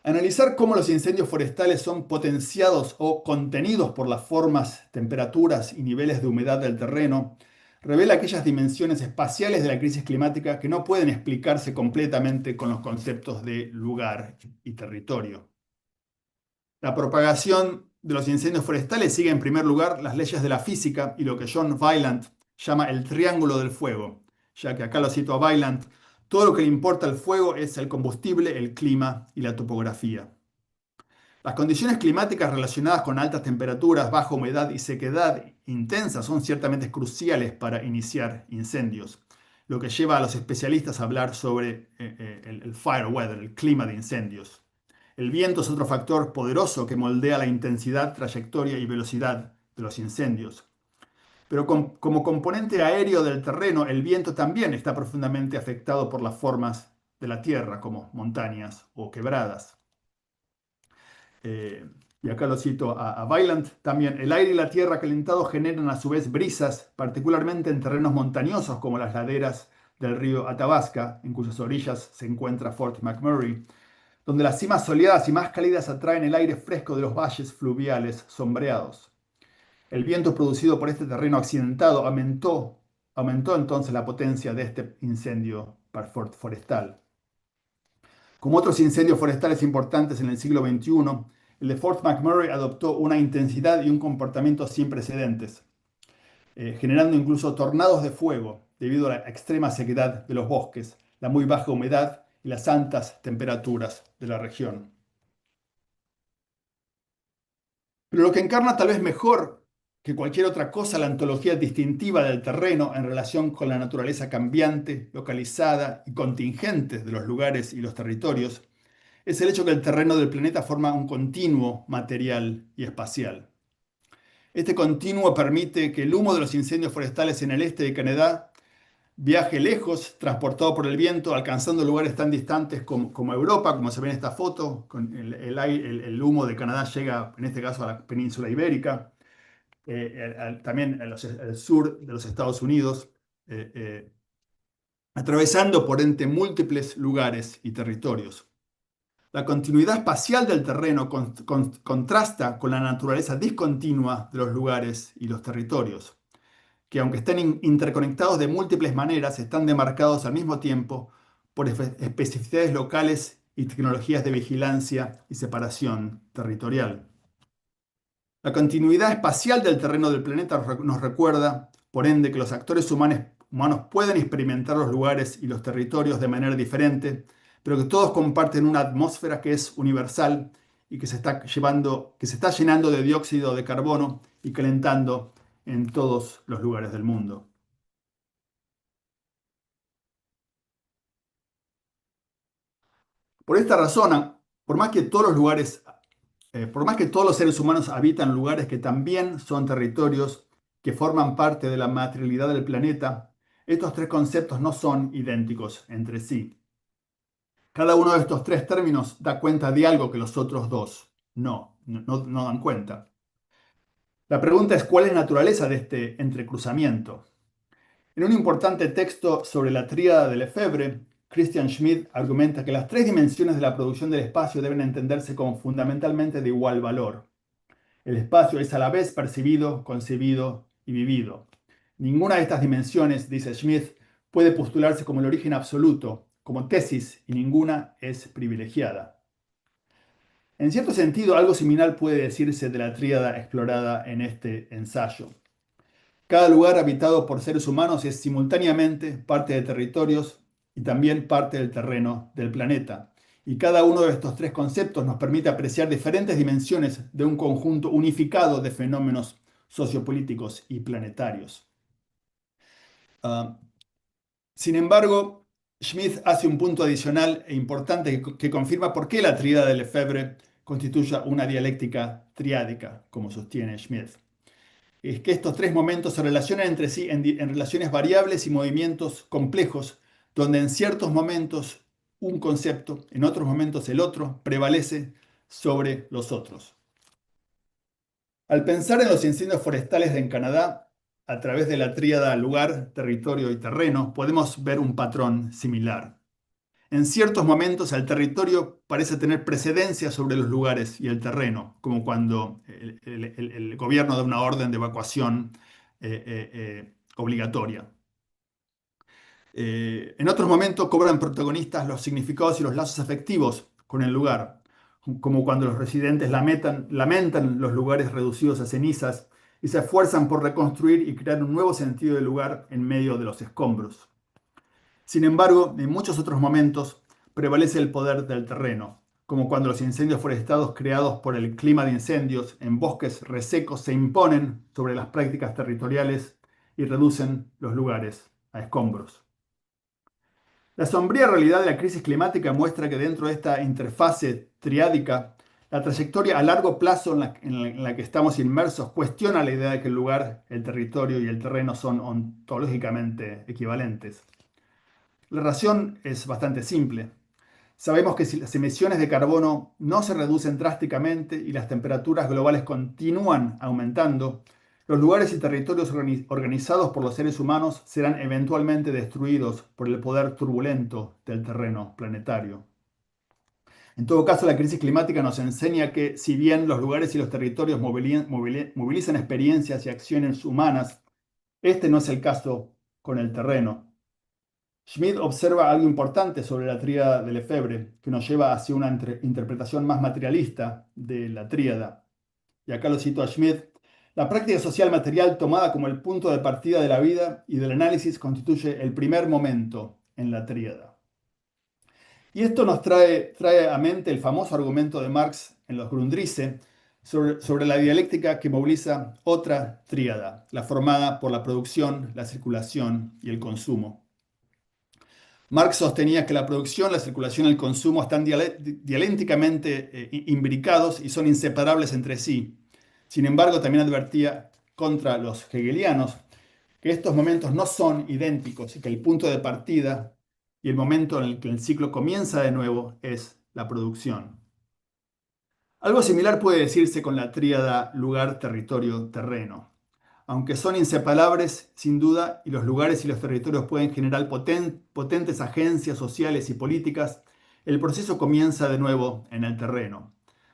Analizar cómo los incendios forestales son potenciados o contenidos por las formas, temperaturas y niveles de humedad del terreno revela aquellas dimensiones espaciales de la crisis climática que no pueden explicarse completamente con los conceptos de lugar y territorio. La propagación de los incendios forestales sigue en primer lugar las leyes de la física y lo que John Weiland llama el triángulo del fuego, ya que acá lo cito a Weiland: todo lo que le importa al fuego es el combustible, el clima y la topografía. Las condiciones climáticas relacionadas con altas temperaturas, baja humedad y sequedad intensa son ciertamente cruciales para iniciar incendios, lo que lleva a los especialistas a hablar sobre el fire weather, el clima de incendios. El viento es otro factor poderoso que moldea la intensidad, trayectoria y velocidad de los incendios. Pero como componente aéreo del terreno, el viento también está profundamente afectado por las formas de la tierra, como montañas o quebradas. Y acá lo cito a Weiland también: el aire y la tierra calentados generan a su vez brisas, particularmente en terrenos montañosos como las laderas del río Athabasca, en cuyas orillas se encuentra Fort McMurray, donde las cimas soleadas y más cálidas atraen el aire fresco de los valles fluviales sombreados. El viento producido por este terreno accidentado aumentó entonces la potencia de este incendio forestal. Como otros incendios forestales importantes en el siglo XXI, el de Fort McMurray adoptó una intensidad y un comportamiento sin precedentes, generando incluso tornados de fuego debido a la extrema sequedad de los bosques, la muy baja humedad y las altas temperaturas de la región. Pero lo que encarna tal vez mejor que cualquier otra cosa la ontología distintiva del terreno en relación con la naturaleza cambiante, localizada y contingente de los lugares y los territorios es el hecho que el terreno del planeta forma un continuo material y espacial. Este continuo permite que el humo de los incendios forestales en el este de Canadá viaje lejos, transportado por el viento, alcanzando lugares tan distantes como Europa, como se ve en esta foto. Con el humo de Canadá llega, en este caso, a la península ibérica, también al sur de los Estados Unidos, atravesando por ende múltiples lugares y territorios. La continuidad espacial del terreno contrasta con la naturaleza discontinua de los lugares y los territorios, que aunque estén interconectados de múltiples maneras, están demarcados al mismo tiempo por especificidades locales y tecnologías de vigilancia y separación territorial. La continuidad espacial del terreno del planeta nos recuerda, por ende, que los actores humanos pueden experimentar los lugares y los territorios de manera diferente, pero que todos comparten una atmósfera que es universal y que se está llenando de dióxido de carbono y calentando en todos los lugares del mundo. Por esta razón, por más que todos los seres humanos habitan lugares que también son territorios que forman parte de la materialidad del planeta, estos tres conceptos no son idénticos entre sí. Cada uno de estos tres términos da cuenta de algo que los otros dos no dan cuenta. La pregunta es: ¿cuál es la naturaleza de este entrecruzamiento? En un importante texto sobre la tríada de Lefebvre, Christian Schmidt argumenta que las tres dimensiones de la producción del espacio deben entenderse como fundamentalmente de igual valor. El espacio es a la vez percibido, concebido y vivido. Ninguna de estas dimensiones, dice Schmidt, puede postularse como el origen absoluto, como tesis, y ninguna es privilegiada. En cierto sentido, algo similar puede decirse de la tríada explorada en este ensayo. Cada lugar habitado por seres humanos es simultáneamente parte de territorios y también parte del terreno del planeta. Y cada uno de estos tres conceptos nos permite apreciar diferentes dimensiones de un conjunto unificado de fenómenos sociopolíticos y planetarios. Sin embargo, Schmidt hace un punto adicional e importante que confirma por qué la tríada de Lefebvre constituye una dialéctica triádica, como sostiene Schmidt. es que estos tres momentos se relacionan entre sí en relaciones variables y movimientos complejos, donde en ciertos momentos un concepto, en otros momentos el otro, prevalece sobre los otros. Al pensar en los incendios forestales en Canadá, a través de la tríada lugar, territorio y terreno, podemos ver un patrón similar. En ciertos momentos el territorio parece tener precedencia sobre los lugares y el terreno, como cuando el gobierno da una orden de evacuación obligatoria. En otros momentos cobran protagonistas los significados y los lazos afectivos con el lugar, como cuando los residentes lamentan los lugares reducidos a cenizas y se esfuerzan por reconstruir y crear un nuevo sentido del lugar en medio de los escombros. Sin embargo, en muchos otros momentos prevalece el poder del terreno, como cuando los incendios forestados creados por el clima de incendios en bosques resecos se imponen sobre las prácticas territoriales y reducen los lugares a escombros. La sombría realidad de la crisis climática muestra que dentro de esta interfase triádica, la trayectoria a largo plazo en la que estamos inmersos cuestiona la idea de que el lugar, el territorio y el terreno son ontológicamente equivalentes. La razón es bastante simple. Sabemos que si las emisiones de carbono no se reducen drásticamente y las temperaturas globales continúan aumentando, los lugares y territorios organizados por los seres humanos serán eventualmente destruidos por el poder turbulento del terreno planetario. En todo caso, la crisis climática nos enseña que, si bien los lugares y los territorios movilizan experiencias y acciones humanas, este no es el caso con el terreno. Schmidt observa algo importante sobre la tríada de Lefebvre, que nos lleva hacia una interpretación más materialista de la tríada. Y acá lo cito a Schmidt: la práctica social material tomada como el punto de partida de la vida y del análisis constituye el primer momento en la tríada. Y esto nos trae a mente el famoso argumento de Marx en los Grundrisse sobre la dialéctica que moviliza otra tríada, la formada por la producción, la circulación y el consumo. Marx sostenía que la producción, la circulación y el consumo están dialécticamente imbricados y son inseparables entre sí. Sin embargo, también advertía contra los hegelianos que estos momentos no son idénticos y que el punto de partida y el momento en el que el ciclo comienza de nuevo es la producción. Algo similar puede decirse con la tríada lugar, territorio, terreno. Aunque son inseparables, sin duda, y los lugares y los territorios pueden generar potentes agencias sociales y políticas, el proceso comienza de nuevo en el terreno,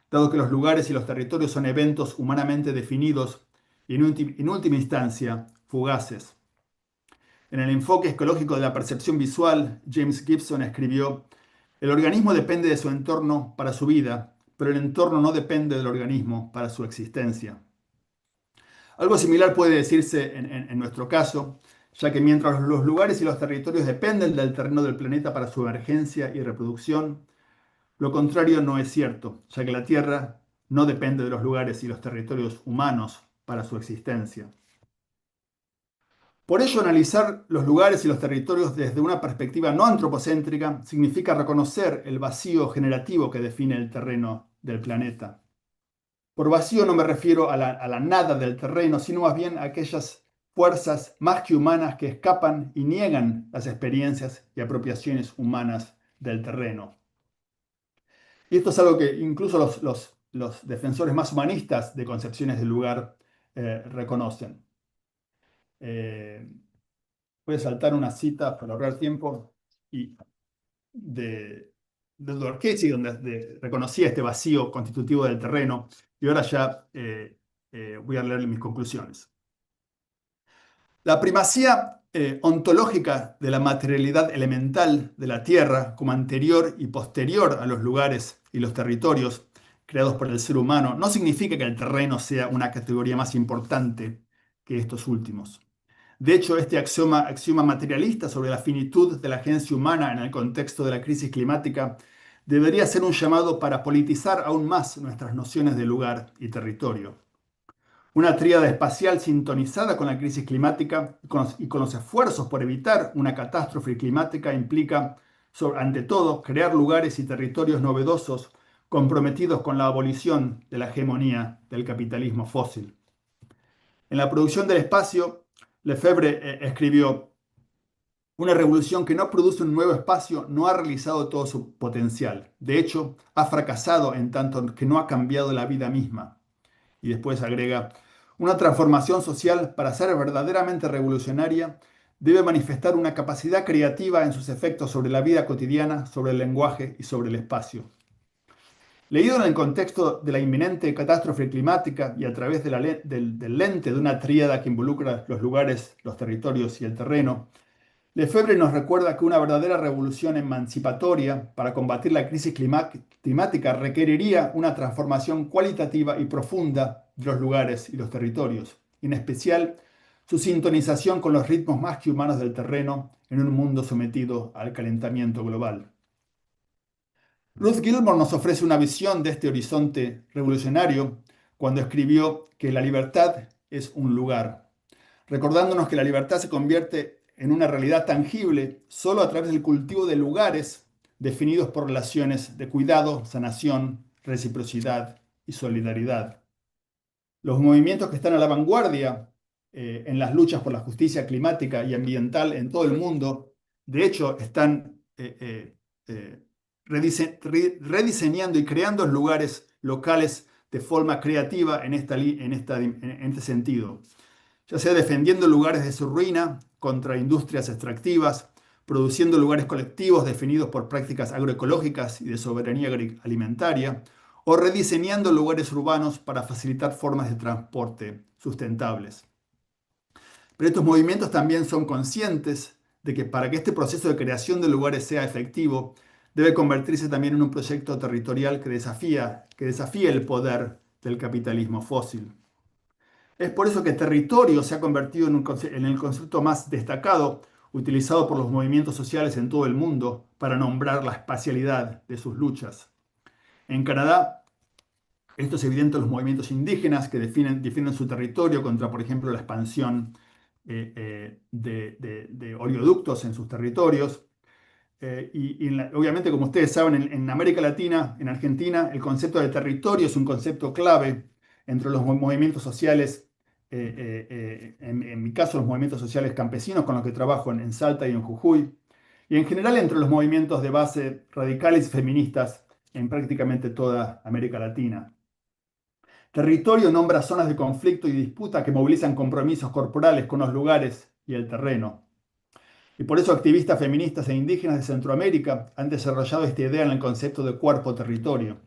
dado que los lugares y los territorios son eventos humanamente definidos y en última instancia fugaces. En el enfoque ecológico de la percepción visual, James Gibson escribió: el organismo depende de su entorno para su vida, pero el entorno no depende del organismo para su existencia. Algo similar puede decirse en nuestro caso, ya que mientras los lugares y los territorios dependen del terreno del planeta para su emergencia y reproducción, lo contrario no es cierto, ya que la Tierra no depende de los lugares y los territorios humanos para su existencia. Por ello, analizar los lugares y los territorios desde una perspectiva no antropocéntrica significa reconocer el vacío generativo que define el terreno del planeta. Por vacío no me refiero a la nada del terreno, sino más bien a aquellas fuerzas más que humanas que escapan y niegan las experiencias y apropiaciones humanas del terreno. Y esto es algo que incluso los defensores más humanistas de concepciones del lugar reconocen. Voy a saltar una cita para ahorrar tiempo de Dorkheim, donde reconocía este vacío constitutivo del terreno, y ahora ya voy a leer mis conclusiones. La primacía ontológica de la materialidad elemental de la Tierra como anterior y posterior a los lugares y los territorios creados por el ser humano no significa que el terreno sea una categoría más importante que estos últimos. De hecho, este axioma materialista sobre la finitud de la agencia humana en el contexto de la crisis climática debería ser un llamado para politizar aún más nuestras nociones de lugar y territorio. Una tríada espacial sintonizada con la crisis climática y con los esfuerzos por evitar una catástrofe climática implica, ante todo, crear lugares y territorios novedosos comprometidos con la abolición de la hegemonía del capitalismo fósil. En la producción del espacio, Lefebvre escribió: una revolución que no produce un nuevo espacio no ha realizado todo su potencial. De hecho, ha fracasado en tanto que no ha cambiado la vida misma. Y después agrega: una transformación social, para ser verdaderamente revolucionaria, debe manifestar una capacidad creativa en sus efectos sobre la vida cotidiana, sobre el lenguaje y sobre el espacio. Leído en el contexto de la inminente catástrofe climática y a través de del lente de una tríada que involucra los lugares, los territorios y el terreno, Lefebvre nos recuerda que una verdadera revolución emancipatoria para combatir la crisis climática requeriría una transformación cualitativa y profunda de los lugares y los territorios, y en especial su sintonización con los ritmos más que humanos del terreno en un mundo sometido al calentamiento global. Ruth Gilmore nos ofrece una visión de este horizonte revolucionario cuando escribió que la libertad es un lugar, recordándonos que la libertad se convierte en una realidad tangible solo a través del cultivo de lugares definidos por relaciones de cuidado, sanación, reciprocidad y solidaridad. Los movimientos que están a la vanguardia en las luchas por la justicia climática y ambiental en todo el mundo, de hecho, están rediseñando y creando lugares locales de forma creativa en este sentido, ya sea defendiendo lugares de su ruina contra industrias extractivas, produciendo lugares colectivos definidos por prácticas agroecológicas y de soberanía alimentaria, o rediseñando lugares urbanos para facilitar formas de transporte sustentables. Pero estos movimientos también son conscientes de que para que este proceso de creación de lugares sea efectivo, debe convertirse también en un proyecto territorial que desafíe el poder del capitalismo fósil. Es por eso que territorio se ha convertido en el concepto más destacado utilizado por los movimientos sociales en todo el mundo para nombrar la espacialidad de sus luchas. En Canadá, esto es evidente en los movimientos indígenas que defienden su territorio contra, por ejemplo, la expansión de oleoductos en sus territorios. Obviamente, como ustedes saben, en América Latina, en Argentina, el concepto de territorio es un concepto clave entre los movimientos sociales, en mi caso los movimientos sociales campesinos con los que trabajo en Salta y en Jujuy, y en general entre los movimientos de base radicales y feministas en prácticamente toda América Latina. Territorio nombra zonas de conflicto y disputa que movilizan compromisos corporales con los lugares y el terreno. Y por eso activistas feministas e indígenas de Centroamérica han desarrollado esta idea en el concepto de cuerpo-territorio,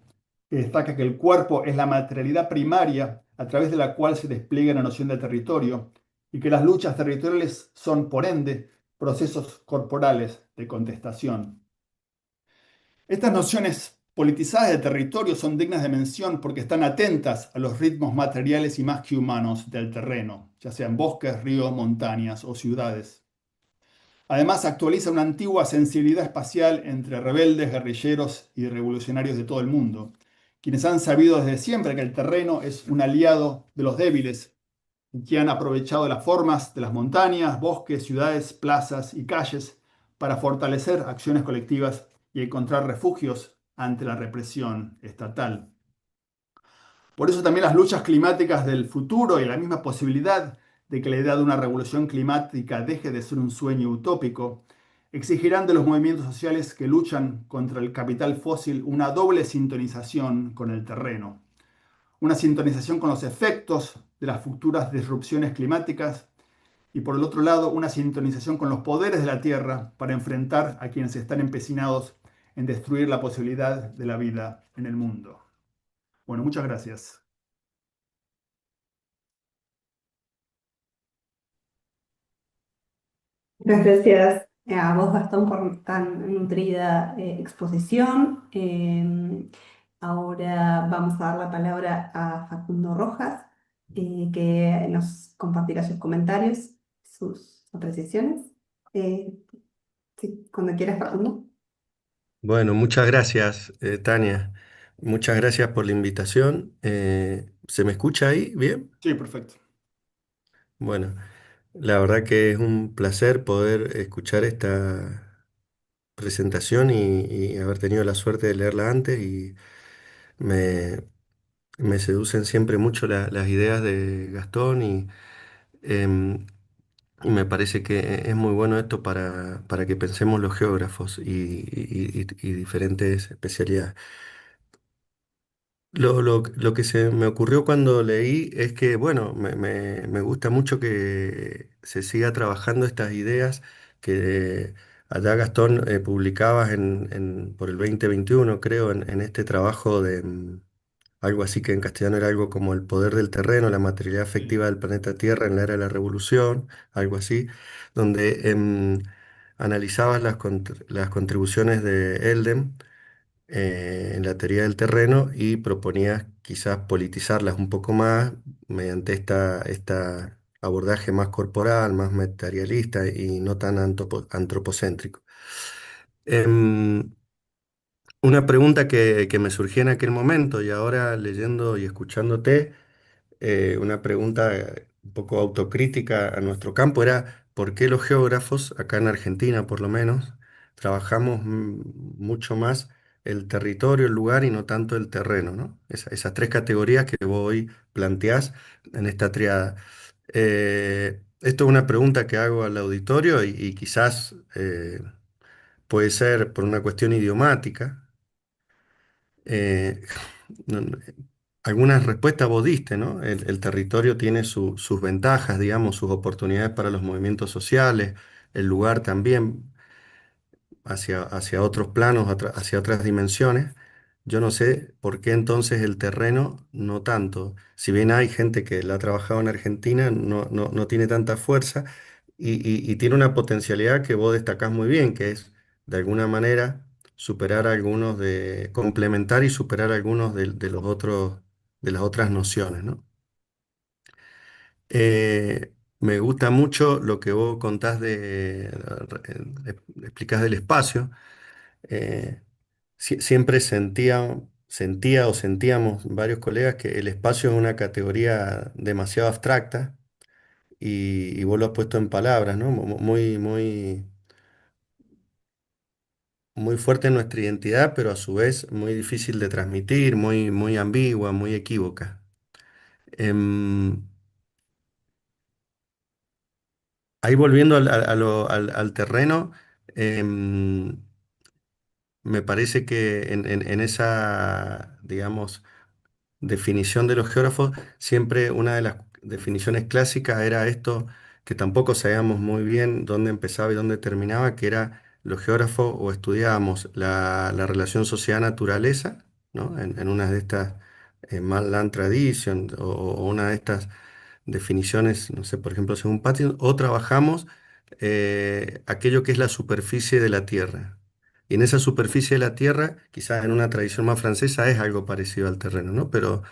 que destaca que el cuerpo es la materialidad primaria a través de la cual se despliega la noción de territorio y que las luchas territoriales son, por ende, procesos corporales de contestación. Estas nociones politizadas de territorio son dignas de mención porque están atentas a los ritmos materiales y más que humanos del terreno, ya sean bosques, ríos, montañas o ciudades. Además, actualiza una antigua sensibilidad espacial entre rebeldes, guerrilleros y revolucionarios de todo el mundo, quienes han sabido desde siempre que el terreno es un aliado de los débiles y que han aprovechado las formas de las montañas, bosques, ciudades, plazas y calles para fortalecer acciones colectivas y encontrar refugios ante la represión estatal. Por eso también las luchas climáticas del futuro y la misma posibilidad de que la idea de una revolución climática deje de ser un sueño utópico, exigirán de los movimientos sociales que luchan contra el capital fósil una doble sintonización con el terreno. Una sintonización con los efectos de las futuras disrupciones climáticas y por el otro lado una sintonización con los poderes de la Tierra para enfrentar a quienes están empecinados en destruir la posibilidad de la vida en el mundo. Bueno, muchas gracias. Muchas gracias a vos, Gastón, por tan nutrida exposición. Ahora vamos a dar la palabra a Facundo Rojas, que nos compartirá sus comentarios, sus apreciaciones. Eh, sí, cuando quieras, Facundo. Bueno, muchas gracias, Tania. Muchas gracias por la invitación. ¿Se me escucha ahí? ¿Bien? Sí, perfecto. Bueno, la verdad que es un placer poder escuchar esta presentación y haber tenido la suerte de leerla antes y me, me seducen siempre mucho las ideas de Gastón Em, y me parece que es muy bueno esto para que pensemos los geógrafos y diferentes especialidades. Lo que se me ocurrió cuando leí es que, bueno, me gusta mucho que se siga trabajando estas ideas que allá Gastón publicabas por el 2021, creo, en este trabajo de algo así que en castellano era algo como el poder del terreno, la materialidad afectiva del planeta Tierra en la era de la revolución, algo así, donde analizabas las contribuciones de Eldem en la teoría del terreno y proponías quizás politizarlas un poco más mediante esta abordaje más corporal, más materialista y no tan antropocéntrico. Em, una pregunta que me surgía en aquel momento y ahora leyendo y escuchándote, una pregunta un poco autocrítica a nuestro campo era ¿por qué los geógrafos, acá en Argentina por lo menos, trabajamos mucho más el territorio, el lugar y no tanto el terreno, ¿no? Esas tres categorías que vos hoy planteás en esta triada. Esto es una pregunta que hago al auditorio y quizás puede ser por una cuestión idiomática. eh, no- algunas respuestas vos diste, ¿no? El territorio tiene sus ventajas, digamos, sus oportunidades para los movimientos sociales, el lugar también hacia otros planos, hacia otras dimensiones. Yo no sé por qué entonces el terreno no tanto. Si bien hay gente que la ha trabajado en Argentina, no tiene tanta fuerza y tiene una potencialidad que vos destacás muy bien, que es de alguna manera superar algunos complementar y superar algunos de los otros, de las otras nociones, ¿no? Me gusta mucho lo que vos contás explicás del espacio. Eh, Siempre sentía o sentíamos varios colegas que el espacio es una categoría demasiado abstracta y vos lo has puesto en palabras, ¿no? Muy fuerte en nuestra identidad, pero a su vez muy difícil de transmitir, muy ambigua, muy equívoca. Em, Ahí volviendo al terreno, em, me parece que en esa, digamos, definición de los geógrafos, siempre una de las definiciones clásicas era esto, que tampoco sabíamos muy bien dónde empezaba y dónde terminaba, que era los geógrafos o estudiábamos la relación sociedad-naturaleza, ¿no? En una de estas Land Tradition o una de estas definiciones, no sé, por ejemplo, según Patton, o trabajamos aquello que es la superficie de la Tierra. Y en esa superficie de la Tierra, quizás en una tradición más francesa, es algo parecido al terreno, ¿no? Pero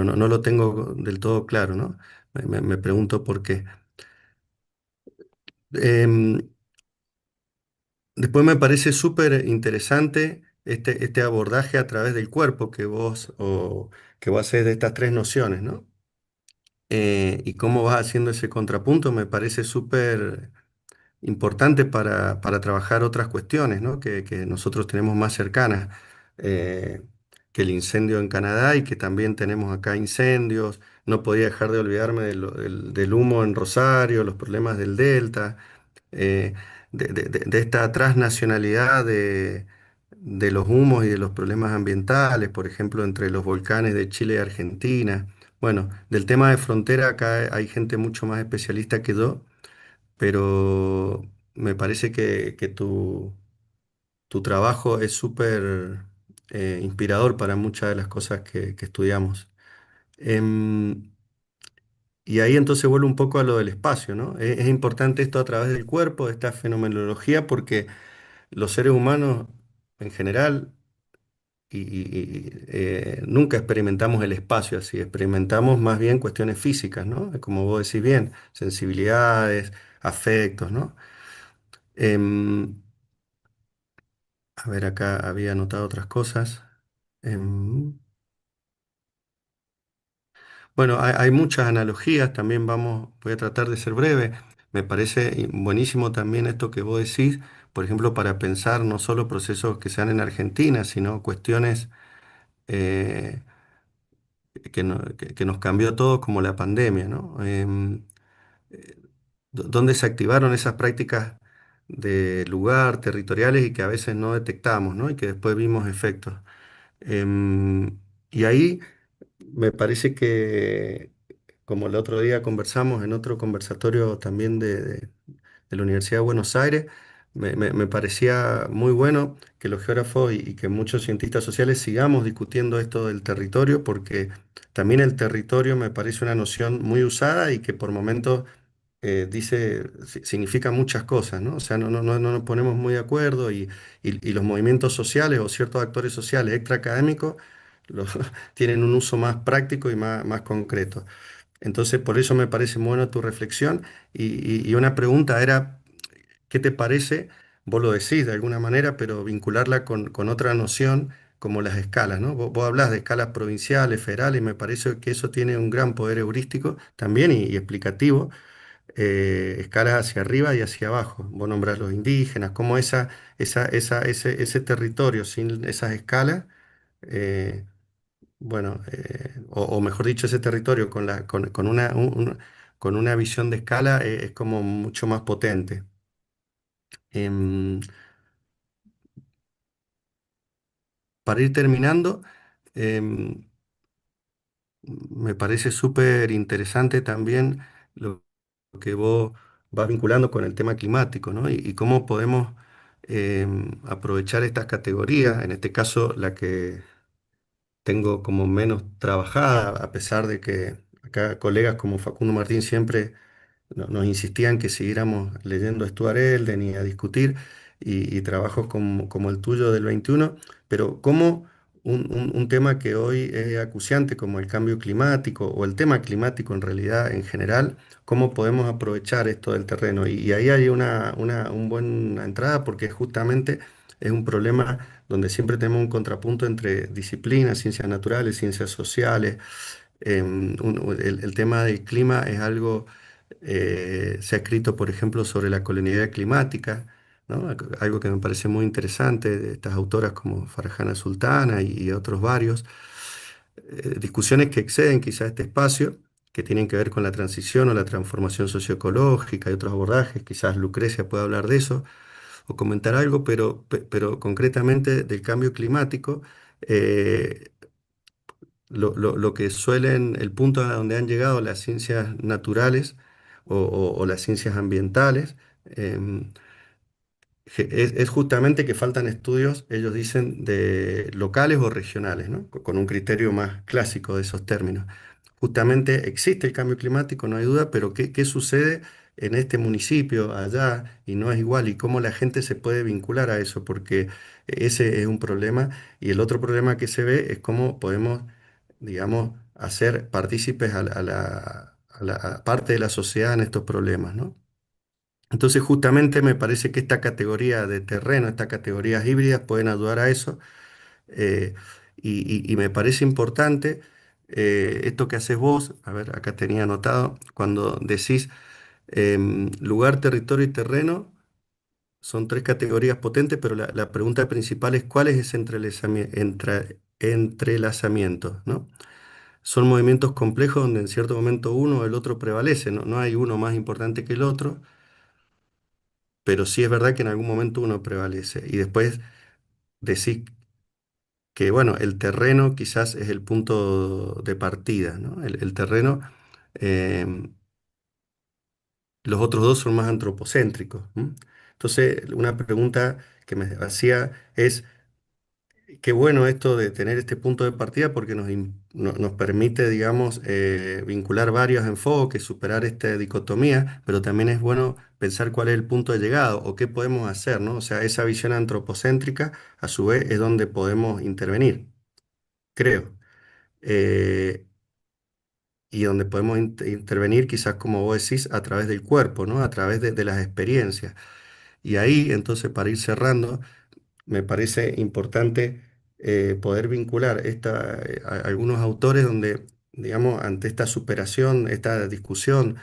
no lo tengo del todo claro, ¿no? Me pregunto por qué. Em, Después me parece súper interesante este abordaje a través del cuerpo que vos haces de estas tres nociones, ¿no? Y cómo vas haciendo ese contrapunto me parece súper importante para trabajar otras cuestiones, ¿no? Que nosotros tenemos más cercanas, eh, que el incendio en Canadá y que también tenemos acá incendios. No podía dejar de olvidarme del humo en Rosario, los problemas del Delta, eh, de esta transnacionalidad de los humos y de los problemas ambientales, por ejemplo, entre los volcanes de Chile y Argentina. Bueno, del tema de frontera acá hay gente mucho más especialista que yo, pero me parece que tu trabajo es súper inspirador para muchas de las cosas que estudiamos. Em, y ahí entonces vuelvo un poco a lo del espacio, ¿no? Es importante esto a través del cuerpo, esta fenomenología, porque los seres humanos en general nunca experimentamos el espacio así, experimentamos más bien cuestiones físicas, ¿no? Como vos decís bien, sensibilidades, afectos, ¿no? Em, A ver, acá había anotado otras cosas. Em, bueno, hay muchas analogías, también voy a tratar de ser breve. Me parece buenísimo también esto que vos decís, por ejemplo, para pensar no solo procesos que se dan en Argentina, sino cuestiones eh, que nos cambió a todos como la pandemia, ¿no? dónde se activaron esas prácticas de lugar, territoriales y que a veces no detectamos, ¿no? Y que después vimos efectos. Em, y ahí me parece que, como el otro día conversamos en otro conversatorio también de la Universidad de Buenos Aires, me parecía muy bueno que los geógrafos y que muchos cientistas sociales sigamos discutiendo esto del territorio, porque también el territorio me parece una noción muy usada y que por momentos significa muchas cosas, ¿no? O sea, no nos ponemos muy de acuerdo y los movimientos sociales o ciertos actores sociales extraacadémicos los- tienen un uso más práctico y más concreto. Entonces, por eso me parece muy buena tu reflexión y una pregunta era, ¿qué te parece? Vos lo decís de alguna manera, pero vincularla con otra noción como las escalas, ¿no? Vos hablás de escalas provinciales, federales, y me parece que eso tiene un gran poder heurístico también y explicativo, escalas hacia arriba y hacia abajo. Vos nombrás los indígenas, cómo ese territorio sin esas escalas, eh, bueno, o mejor dicho, ese territorio con una visión de escala es como mucho más potente. Em, para ir terminando, em, me parece súper interesante también lo que vos vas vinculando con el tema climático, ¿no? Y cómo podemos aprovechar estas categorías, en este caso la que tengo como menos trabajada, a pesar de que acá colegas como Facundo Martín siempre nos insistían que siguiéramos leyendo a Stuart Elden y a discutir, y trabajos como el tuyo del 21, pero como un tema que hoy es acuciante como el cambio climático o el tema climático en realidad en general, cómo podemos aprovechar esto del terreno. Y ahí hay una buena entrada porque justamente es un problema donde siempre tenemos un contrapunto entre disciplinas, ciencias naturales, ciencias sociales. El tema del clima es algo, se ha escrito, por ejemplo, sobre la colonialidad climática, ¿no? Algo que me parece muy interesante de estas autoras como Farjana Sultana y otros varios. Discusiones que exceden quizá este espacio, que tienen que ver con la transición o la transformación socioecológica y otros abordajes. Quizás Lucrecia pueda hablar de eso o comentar algo, pero concretamente del cambio climático. Lo que suelen, el punto a donde han llegado las ciencias naturales o las ciencias ambientales, em, es justamente que faltan estudios, ellos dicen, de locales o regionales, ¿no? Con un criterio más clásico de esos términos. Justamente existe el cambio climático, no hay duda, pero ¿qué sucede en este municipio, allá, y no es igual? ¿Y cómo la gente se puede vincular a eso? Porque ese es un problema. Y el otro problema que se ve es cómo podemos, digamos, hacer partícipes a parte de la sociedad en estos problemas, ¿no? Entonces, justamente me parece que esta categoría de terreno, estas categorías híbridas pueden ayudar a eso. eh, y me parece importante esto que haces vos, a ver, acá tenía anotado, cuando decís lugar, territorio y terreno, son tres categorías potentes, pero la pregunta principal es cuál es ese entrelazamiento, ¿no? Son movimientos complejos donde en cierto momento uno o el otro prevalece, ¿no? No hay uno más importante que el otro, pero sí es verdad que en algún momento uno prevalece. Y después decís que, bueno, el terreno quizás es el punto de partida, ¿no? El terreno, em, los otros dos son más antropocéntricos. ¿M? Entonces, una pregunta que me hacía es, qué bueno esto de tener este punto de partida porque nos permite, digamos, vincular varios enfoques, superar esta dicotomía, pero también es bueno pensar cuál es el punto de llegada o qué podemos hacer, ¿no? O sea, esa visión antropocéntrica, a su vez, es donde podemos intervenir, creo. Eh, y donde podemos intervenir, quizás como vos decís, a través del cuerpo, ¿no? A través de las experiencias. Y ahí, entonces, para ir cerrando, me parece importante poder vincular algunos autores donde, digamos, ante esta superación, esta discusión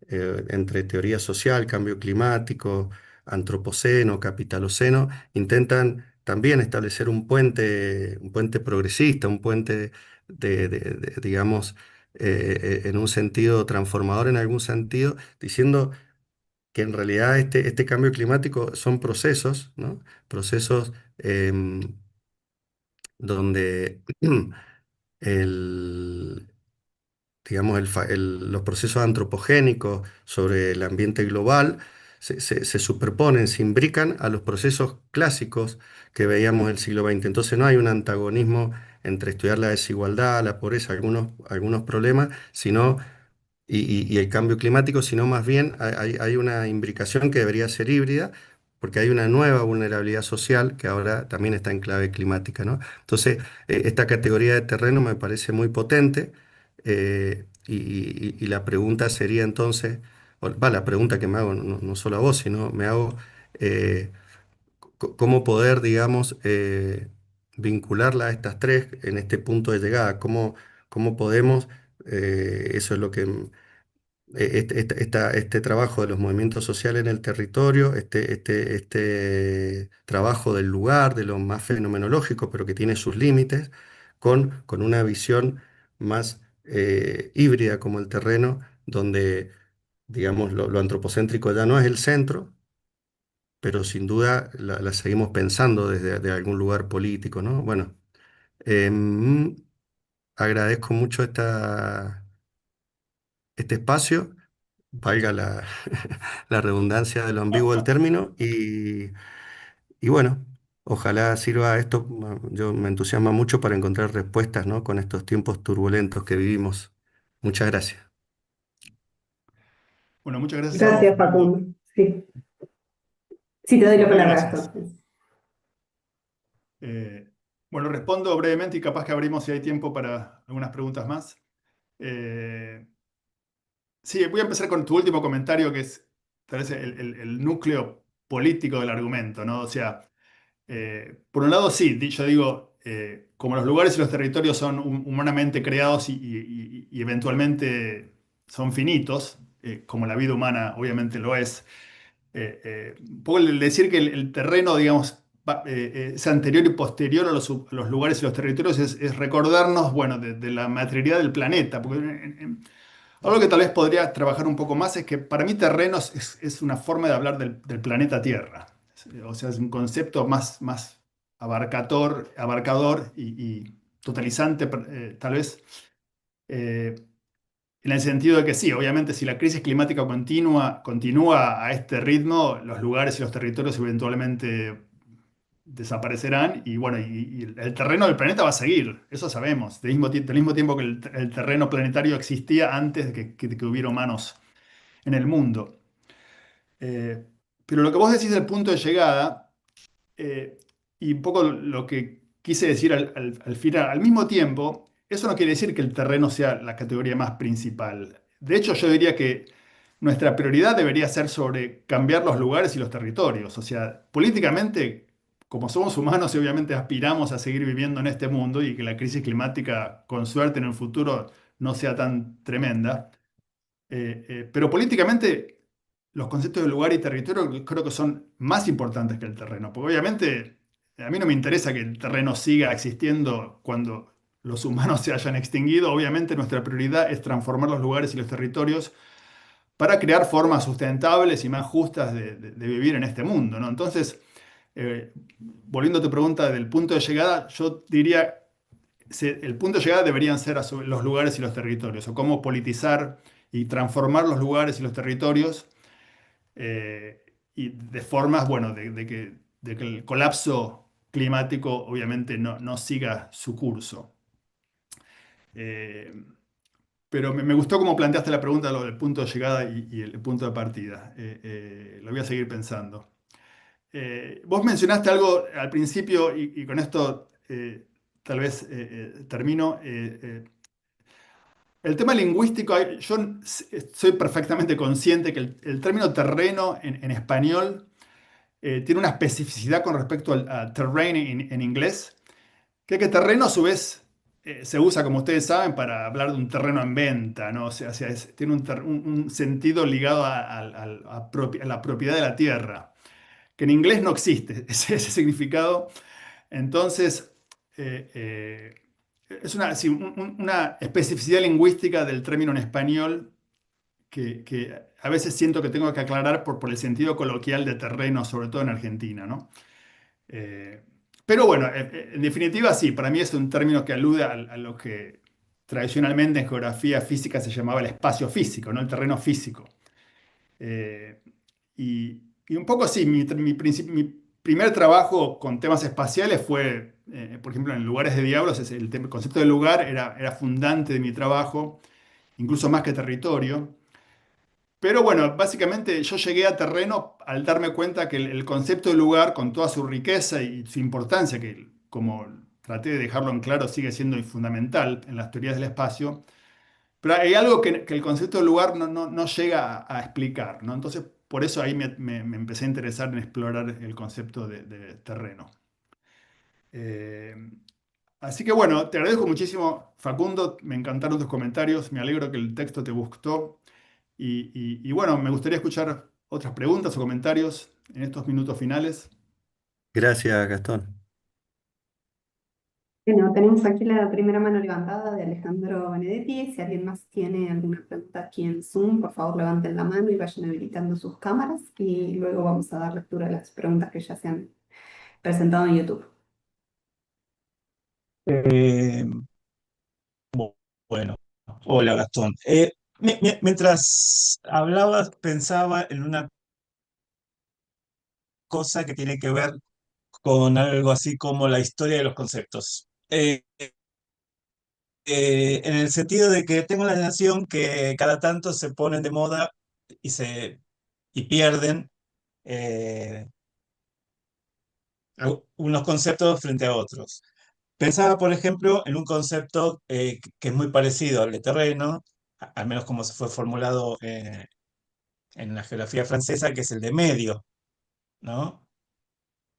entre teoría social, cambio climático, antropoceno, capitaloceno, intentan también establecer un puente progresista, un puente digamos, en un sentido transformador, en algún sentido, diciendo que en realidad este cambio climático son procesos, ¿no? Procesos donde el, digamos, los procesos antropogénicos sobre el ambiente global se superponen, se imbrican a los procesos clásicos que veíamos en el siglo XX. Entonces no hay un antagonismo entre estudiar la desigualdad, la pobreza, algunos problemas, sino y el cambio climático, sino más bien hay una imbricación que debería ser híbrida, porque hay una nueva vulnerabilidad social que ahora también está en clave climática, ¿no? Entonces, esta categoría de terreno me parece muy potente, y la pregunta sería entonces, la pregunta que me hago, no solo a vos, sino me hago, eh, cómo poder, digamos, vincularla a estas tres en este punto de llegada, cómo podemos, eso es lo que este trabajo de los movimientos sociales en el territorio, este trabajo del lugar, de lo más fenomenológico, pero que tiene sus límites, con una visión más híbrida como el terreno, donde, digamos, lo antropocéntrico ya no es el centro, pero sin duda la seguimos pensando desde de algún lugar político, ¿no? Bueno, em, agradezco mucho este espacio, valga la redundancia de lo ambiguo del término, y bueno, ojalá sirva esto, yo me entusiasma mucho para encontrar respuestas, ¿no? Con estos tiempos turbulentos que vivimos. Muchas gracias. Bueno, muchas gracias a vos, Gracias, Facundo. Facundo. Sí, sí, te doy la Mil palabra, gracias. Gastón. Eh, bueno, respondo brevemente y capaz que abrimos si hay tiempo para algunas preguntas más. Eh, sí, voy a empezar con tu último comentario, que es tal vez el núcleo político del argumento, ¿no? O sea, por un lado, sí, yo digo, como los lugares y los territorios son humanamente creados y eventualmente son finitos, como la vida humana obviamente lo es, un poco el decir que el terreno, digamos, es anterior y posterior a los lugares y los territorios es recordarnos, bueno, de la materialidad del planeta. Porque, algo que tal vez podría trabajar un poco más es que para mí terrenos es una forma de hablar del planeta Tierra. O sea, es un concepto más abarcador y totalizante, tal vez. eh, en el sentido de que sí, obviamente si la crisis climática continúa a este ritmo, los lugares y los territorios eventualmente desaparecerán y bueno, y el terreno del planeta va a seguir, eso sabemos, del mismo tiempo que el terreno planetario existía antes de que hubiera humanos en el mundo. Eh, pero lo que vos decís del punto de llegada, eh, y un poco lo que quise decir al final, al mismo tiempo, eso no quiere decir que el terreno sea la categoría más principal. De hecho, yo diría que nuestra prioridad debería ser sobre cambiar los lugares y los territorios. O sea, políticamente, como somos humanos y obviamente aspiramos a seguir viviendo en este mundo y que la crisis climática, con suerte en el futuro, no sea tan tremenda, pero políticamente los conceptos de lugar y territorio creo que son más importantes que el terreno, porque obviamente a mí no me interesa que el terreno siga existiendo cuando los humanos se hayan extinguido. Obviamente nuestra prioridad es transformar los lugares y los territorios para crear formas sustentables y más justas de vivir en este mundo, ¿no? Entonces, volviendo a tu pregunta del punto de llegada, yo diría el punto de llegada deberían ser los lugares y los territorios, o cómo politizar y transformar los lugares y los territorios, y de formas, bueno, de que el colapso climático obviamente no siga su curso. Eh, pero me gustó cómo planteaste la pregunta, lo del punto de llegada y el punto de partida. Lo voy a seguir pensando. Vos mencionaste algo al principio y con esto tal vez termino. El tema lingüístico, yo soy perfectamente consciente que el término terreno en español tiene una especificidad con respecto a terrain en inglés, que terreno a su vez se usa, como ustedes saben, para hablar de un terreno en venta, ¿no? O sea, tiene un sentido ligado a la propiedad de la tierra, que en inglés no existe ese significado. Entonces, es una, sí, una especificidad lingüística del término en español que a veces siento que tengo que aclarar por el sentido coloquial de terreno, sobre todo en Argentina, ¿no? Eh, pero bueno, en definitiva sí, para mí es un término que alude a lo que tradicionalmente en geografía física se llamaba el espacio físico, ¿no? El terreno físico. Eh, y un poco sí, mi primer trabajo con temas espaciales fue, por ejemplo, en Lugares de Diablos, el concepto de lugar era fundante de mi trabajo, incluso más que territorio. Pero bueno, básicamente yo llegué a terreno al darme cuenta que el concepto de lugar, con toda su riqueza y su importancia, que como traté de dejarlo en claro, sigue siendo fundamental en las teorías del espacio, pero hay algo que el concepto de lugar no llega a explicar, ¿no? Entonces, por eso ahí me empecé a interesar en explorar el concepto de terreno. Eh, Así que bueno, te agradezco muchísimo, Facundo, me encantaron tus comentarios, me alegro que el texto te gustó y bueno, me gustaría escuchar otras preguntas o comentarios en estos minutos finales. Gracias, Gastón. Bueno, tenemos aquí la primera mano levantada de Alejandro Benedetti. Si alguien más tiene alguna pregunta aquí en Zoom, por favor levanten la mano y vayan habilitando sus cámaras y luego vamos a dar lectura a las preguntas que ya se han presentado en YouTube. Eh, bu- bueno, hola Gastón. Mientras hablabas, pensaba en una cosa que tiene que ver con algo así como la historia de los conceptos. En el sentido de que tengo la sensación que cada tanto se ponen de moda y, y pierden eh, unos conceptos frente a otros. Pensaba, por ejemplo, en un concepto que es muy parecido al de terreno, al menos como se fue formulado en la geografía francesa, que es el de medio, ¿no?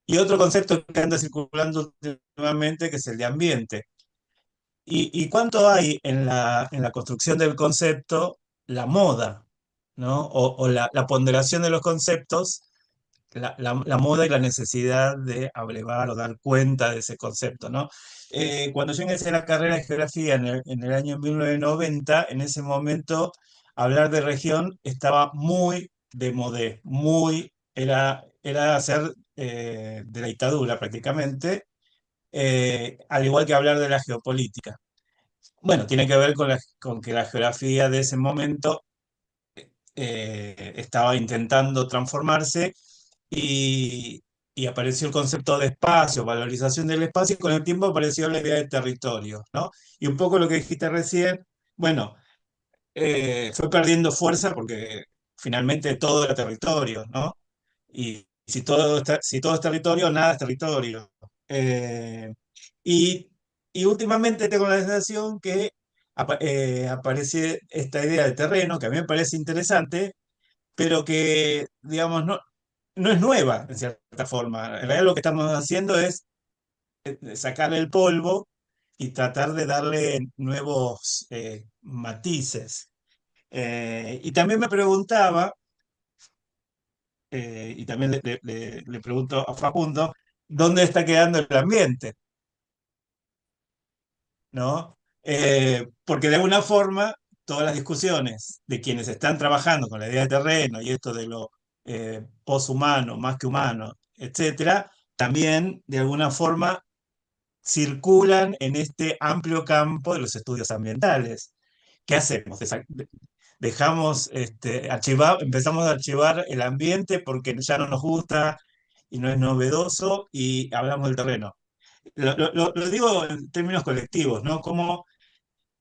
Y otro concepto que anda circulando últimamente, que es el de ambiente. Y cuánto hay en la construcción del concepto la moda, ¿no? O la ponderación de los conceptos, la moda y la necesidad de abrevar o dar cuenta de ese concepto, ¿no? Cuando yo ingresé a la carrera de geografía en el año 1990, en ese momento hablar de región estaba muy de modé, era hacer de la dictadura prácticamente, al igual que hablar de la geopolítica. Bueno, tiene que ver con que la geografía de ese momento estaba intentando transformarse y, y apareció el concepto de espacio, valorización del espacio, y con el tiempo apareció la idea de territorio, ¿no? Y un poco lo que dijiste recién, bueno, fue perdiendo fuerza porque finalmente todo era territorio, ¿no? Y si todo es territorio, nada es territorio. Eh, y, y últimamente tengo la sensación que aparece esta idea de terreno, que a mí me parece interesante, pero que, digamos, no es nueva, en cierta forma. En realidad lo que estamos haciendo es sacarle el polvo y tratar de darle nuevos matices. Y también me preguntaba, y también le pregunto a Facundo, ¿dónde está quedando el ambiente? ¿No? Porque de alguna forma todas las discusiones de quienes están trabajando con la idea de terreno y esto de lo poshumano, más que humano, etcétera, también de alguna forma circulan en este amplio campo de los estudios ambientales. ¿Qué hacemos? Dejamos, empezamos a archivar el ambiente porque ya no nos gusta y no es novedoso y hablamos del terreno. Lo digo en términos colectivos, ¿no? Como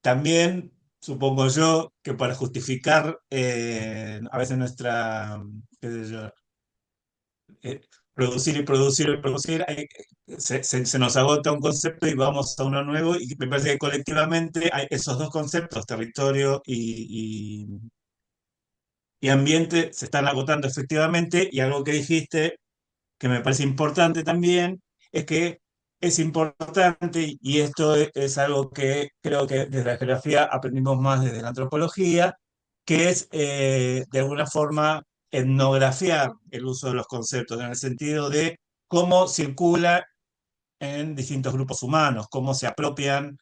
también supongo yo que para justificar a veces nuestra, qué sé yo, eh, producir y producir y producir, se nos agota un concepto y vamos a uno nuevo y me parece que colectivamente hay esos dos conceptos, territorio y ambiente, se están agotando efectivamente y algo que dijiste que me parece importante también es que es importante, y esto es algo que creo que desde la geografía aprendimos más desde la antropología, que es de alguna forma etnografiar el uso de los conceptos, en el sentido de cómo circula en distintos grupos humanos, cómo se apropian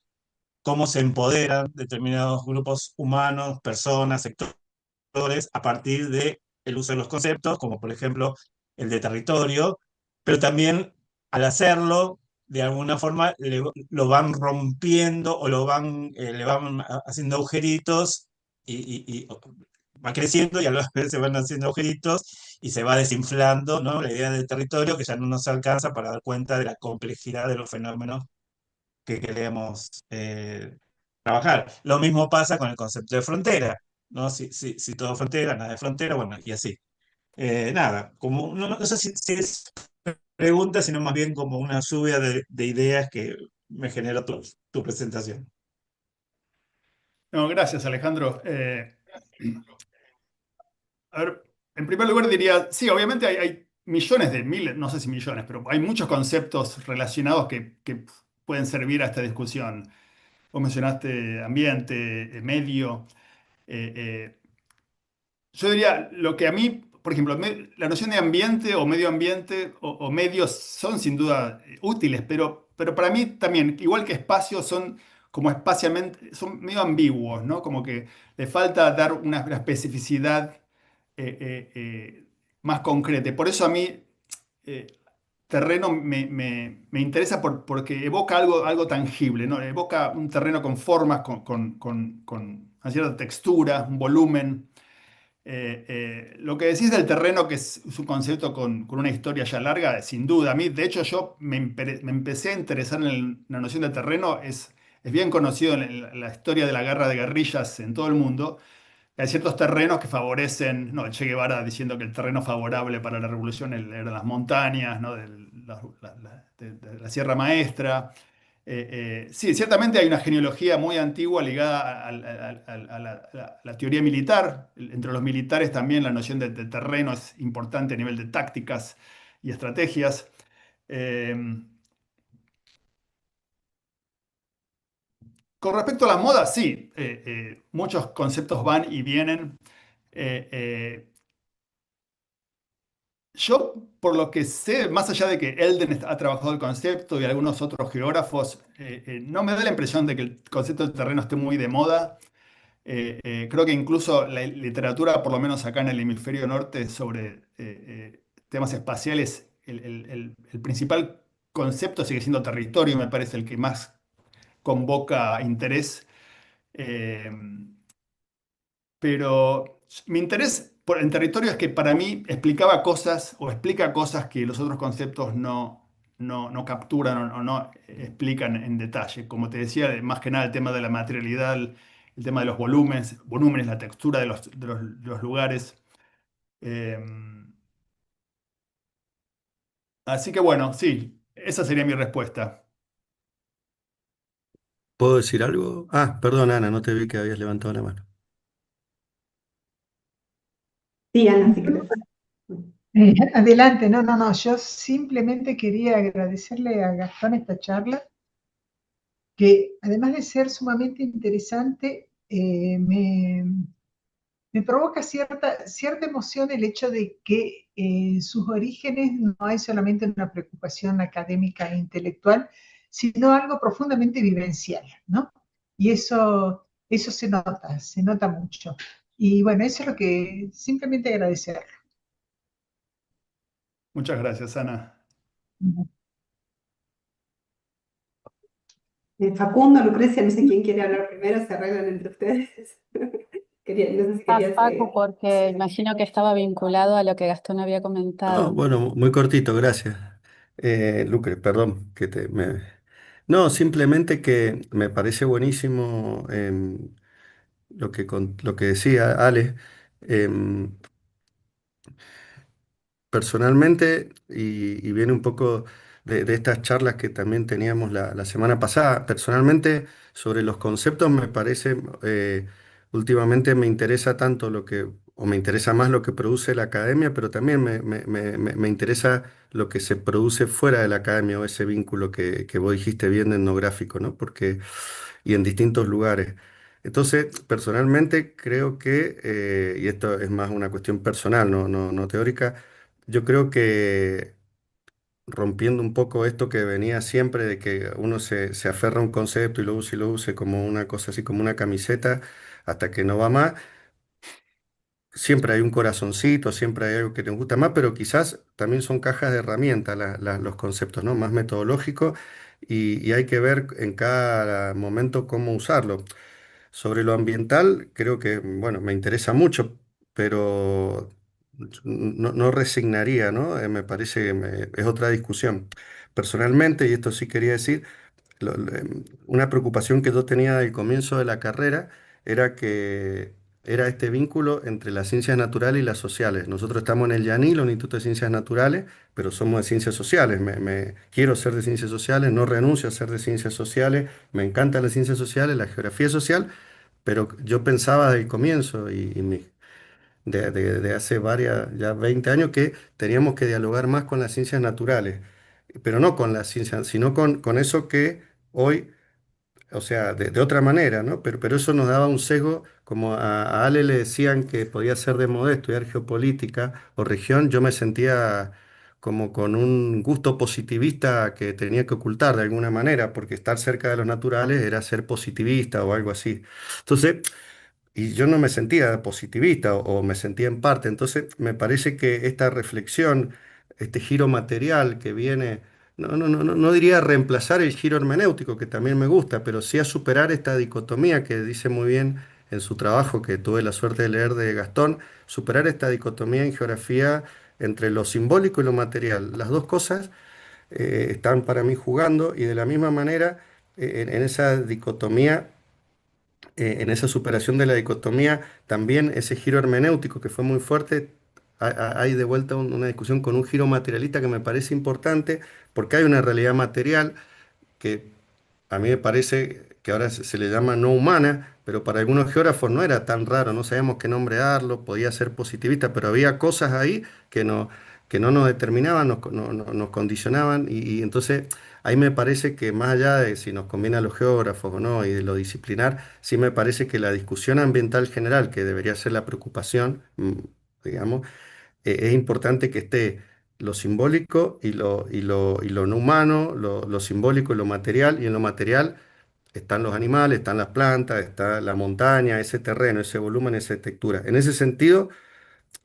cómo se empoderan determinados grupos humanos, personas, sectores, a partir de el uso de los conceptos, como por ejemplo el de territorio, pero también al hacerlo, de alguna forma lo van rompiendo o le van haciendo agujeritos y va creciendo y a la vez se van haciendo agujeritos y se va desinflando, ¿no? La idea del territorio que ya no nos alcanza para dar cuenta de la complejidad de los fenómenos que queremos trabajar. Lo mismo pasa con el concepto de frontera, ¿no? Si todo es frontera, nada es frontera, bueno, y así. Nada, como, no sé si es pregunta, sino más bien como una lluvia de ideas que me generó tu presentación. No, gracias, Alejandro. A ver, en primer lugar diría, sí, obviamente hay millones de miles, no sé si millones, pero hay muchos conceptos relacionados que pueden servir a esta discusión. Vos mencionaste ambiente, medio. eh, eh, yo diría, lo que a mí, por ejemplo, la noción de ambiente o medio ambiente o medios son sin duda útiles, pero para mí también, igual que espacios, son como espacialmente, son medio ambiguos, ¿no? Como que le falta dar una especificidad más concreta. Por eso a mí eh, terreno me interesa porque evoca algo tangible, ¿no? Evoca un terreno con formas, con una cierta textura, un volumen. Lo que decís del terreno, que es un concepto con una historia ya larga, sin duda. A mí, de hecho, yo me empecé a interesar en la noción de terreno. Es bien conocido en la historia de la guerra de guerrillas en todo el mundo. Hay ciertos terrenos que favorecen, no, el Che Guevara diciendo que el terreno favorable para la revolución eran las montañas, ¿no? De la Sierra Maestra. Sí, ciertamente hay una genealogía muy antigua ligada a la teoría militar. Entre los militares también la noción de terreno es importante a nivel de tácticas y estrategias. Eh, con respecto a las modas, sí, muchos conceptos van y vienen. Eh, eh, Yo, por lo que sé, más allá de que Elden ha trabajado el concepto y algunos otros geógrafos, no me da la impresión de que el concepto de terreno esté muy de moda. Creo que incluso la literatura, por lo menos acá en el hemisferio norte, sobre temas espaciales, el principal concepto sigue siendo territorio, me parece el que más convoca interés. Eh, pero mi interés en territorio es que para mí explicaba cosas o explica cosas que los otros conceptos no capturan o no explican en detalle. Como te decía, más que nada el tema de la materialidad, el tema de los volúmenes, la textura de los lugares. Eh, Así que bueno, sí, esa sería mi respuesta. ¿Puedo decir algo? Ah, perdón, Ana, no te vi que habías levantado la mano. Sí, Ana, si querés. Adelante, no, no, no, yo simplemente quería agradecerle a Gastón esta charla, que además de ser sumamente interesante, me provoca cierta emoción el hecho de que en sus orígenes no hay solamente una preocupación académica e intelectual, sino algo profundamente vivencial, ¿no? Y eso se nota mucho. Y bueno, eso es lo que simplemente agradecer. Muchas gracias, Ana. Facundo, Lucrecia, no sé quién quiere hablar primero, se arreglan entre ustedes. No sé si querías... Paco, porque imagino que estaba vinculado a lo que Gastón había No, comentado. bueno, muy cortito, gracias. Lucre, perdón, No, simplemente que me parece buenísimo lo que decía Ale. em, Personalmente, y viene un poco de estas charlas que también teníamos la semana pasada, personalmente sobre los conceptos me parece, últimamente me interesa tanto o me interesa más lo que produce la academia, pero también me interesa lo que se produce fuera de la academia o ese vínculo que vos dijiste bien etnográfico, ¿no? Y en distintos lugares. Entonces, personalmente creo que, y esto es más una cuestión personal, no teórica, yo creo que rompiendo un poco esto que venía siempre de que uno se aferra a un concepto y lo use como una cosa así, como una camiseta, hasta que no va más. Siempre hay un corazoncito, siempre hay algo que te gusta más, pero quizás también son cajas de herramientas los conceptos, ¿no? Más metodológicos y hay que ver en cada momento cómo usarlo. Sobre lo ambiental, creo que, bueno, me interesa mucho, pero no resignaría, ¿no? Me parece que es otra discusión. Personalmente, y esto sí quería decir, una preocupación que yo tenía al comienzo de la carrera era que era este vínculo entre las ciencias naturales y las sociales. Nosotros estamos en el YANI, el Instituto de Ciencias Naturales, pero somos de ciencias sociales. Quiero ser de ciencias sociales, no renuncio a ser de ciencias sociales, me encantan las ciencias sociales, la geografía social, pero yo pensaba desde el comienzo de hace ya 20 años que teníamos que dialogar más con las ciencias naturales, pero no con las ciencias, sino con eso que hoy, o sea, de otra manera, ¿no? Pero eso nos daba un sesgo, como a Ale le decían que podía ser de moda estudiar geopolítica o región, yo me sentía como con un gusto positivista que tenía que ocultar de alguna manera, porque estar cerca de los naturales era ser positivista o algo así. Entonces, y yo no me sentía positivista o me sentía en parte. Entonces, me parece que esta reflexión, este giro material que viene, no diría a reemplazar el giro hermenéutico, que también me gusta, pero sí a superar esta dicotomía que dice muy bien en su trabajo, que tuve la suerte de leer de Gastón, superar esta dicotomía en geografía entre lo simbólico y lo material. Las dos cosas están para mí jugando y de la misma manera, en esa dicotomía en esa superación de la dicotomía, también ese giro hermenéutico que fue muy fuerte, hay de vuelta una discusión con un giro materialista que me parece importante, porque hay una realidad material que a mí me parece que ahora se le llama no humana, pero para algunos geógrafos no era tan raro, no sabíamos qué nombre darlo, podía ser positivista, pero había cosas ahí que no nos determinaban, nos condicionaban, y entonces ahí me parece que más allá de si nos conviene a los geógrafos o no, y de lo disciplinar, sí me parece que la discusión ambiental general, que debería ser la preocupación, digamos, es importante que esté lo simbólico y lo no humano, lo simbólico y lo material, y en lo material están los animales, están las plantas, está la montaña, ese terreno, ese volumen, esa textura. En ese sentido,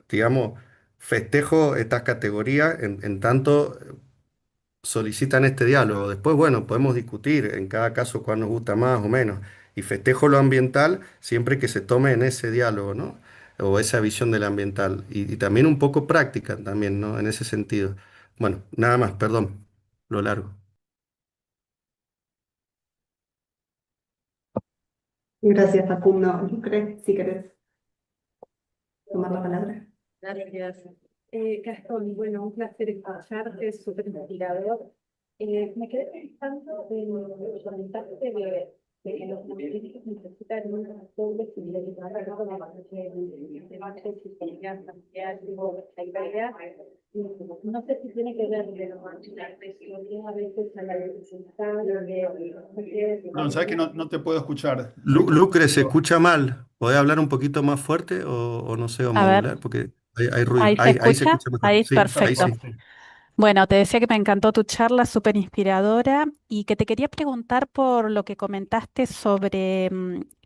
digamos, festejo estas categorías en tanto solicitan este diálogo. Después, bueno, podemos discutir en cada caso cuál nos gusta más o menos. Y festejo lo ambiental siempre que se tome en ese diálogo, ¿no? O esa visión del ambiental. Y también un poco práctica también, ¿no? En ese sentido. Bueno, nada más, perdón, lo largo. Gracias, Facundo. Lucre, si querés tomar la palabra. Gracias. Gastón, bueno, un placer escucharte, es súper inspirador. Me quedé pensando en lo que comentaste de que los movimientos necesitan una doble similitud con la parte de baches y seguridad familiar, la idea. No sé si tiene que ver con la presión a veces a la desigualdad, Perdón, ¿sabes que no te puedo escuchar? Lucre, ¿se escucha mal? ¿Podés hablar un poquito más fuerte o no sé, o A ver, modular? Porque hay ruido. ¿ahí se Ahí se escucha? escucha mejor. Ahí, Sí, ahí perfecto. sí. Bueno, te decía que me encantó tu charla, súper inspiradora, y que te quería preguntar por lo que comentaste sobre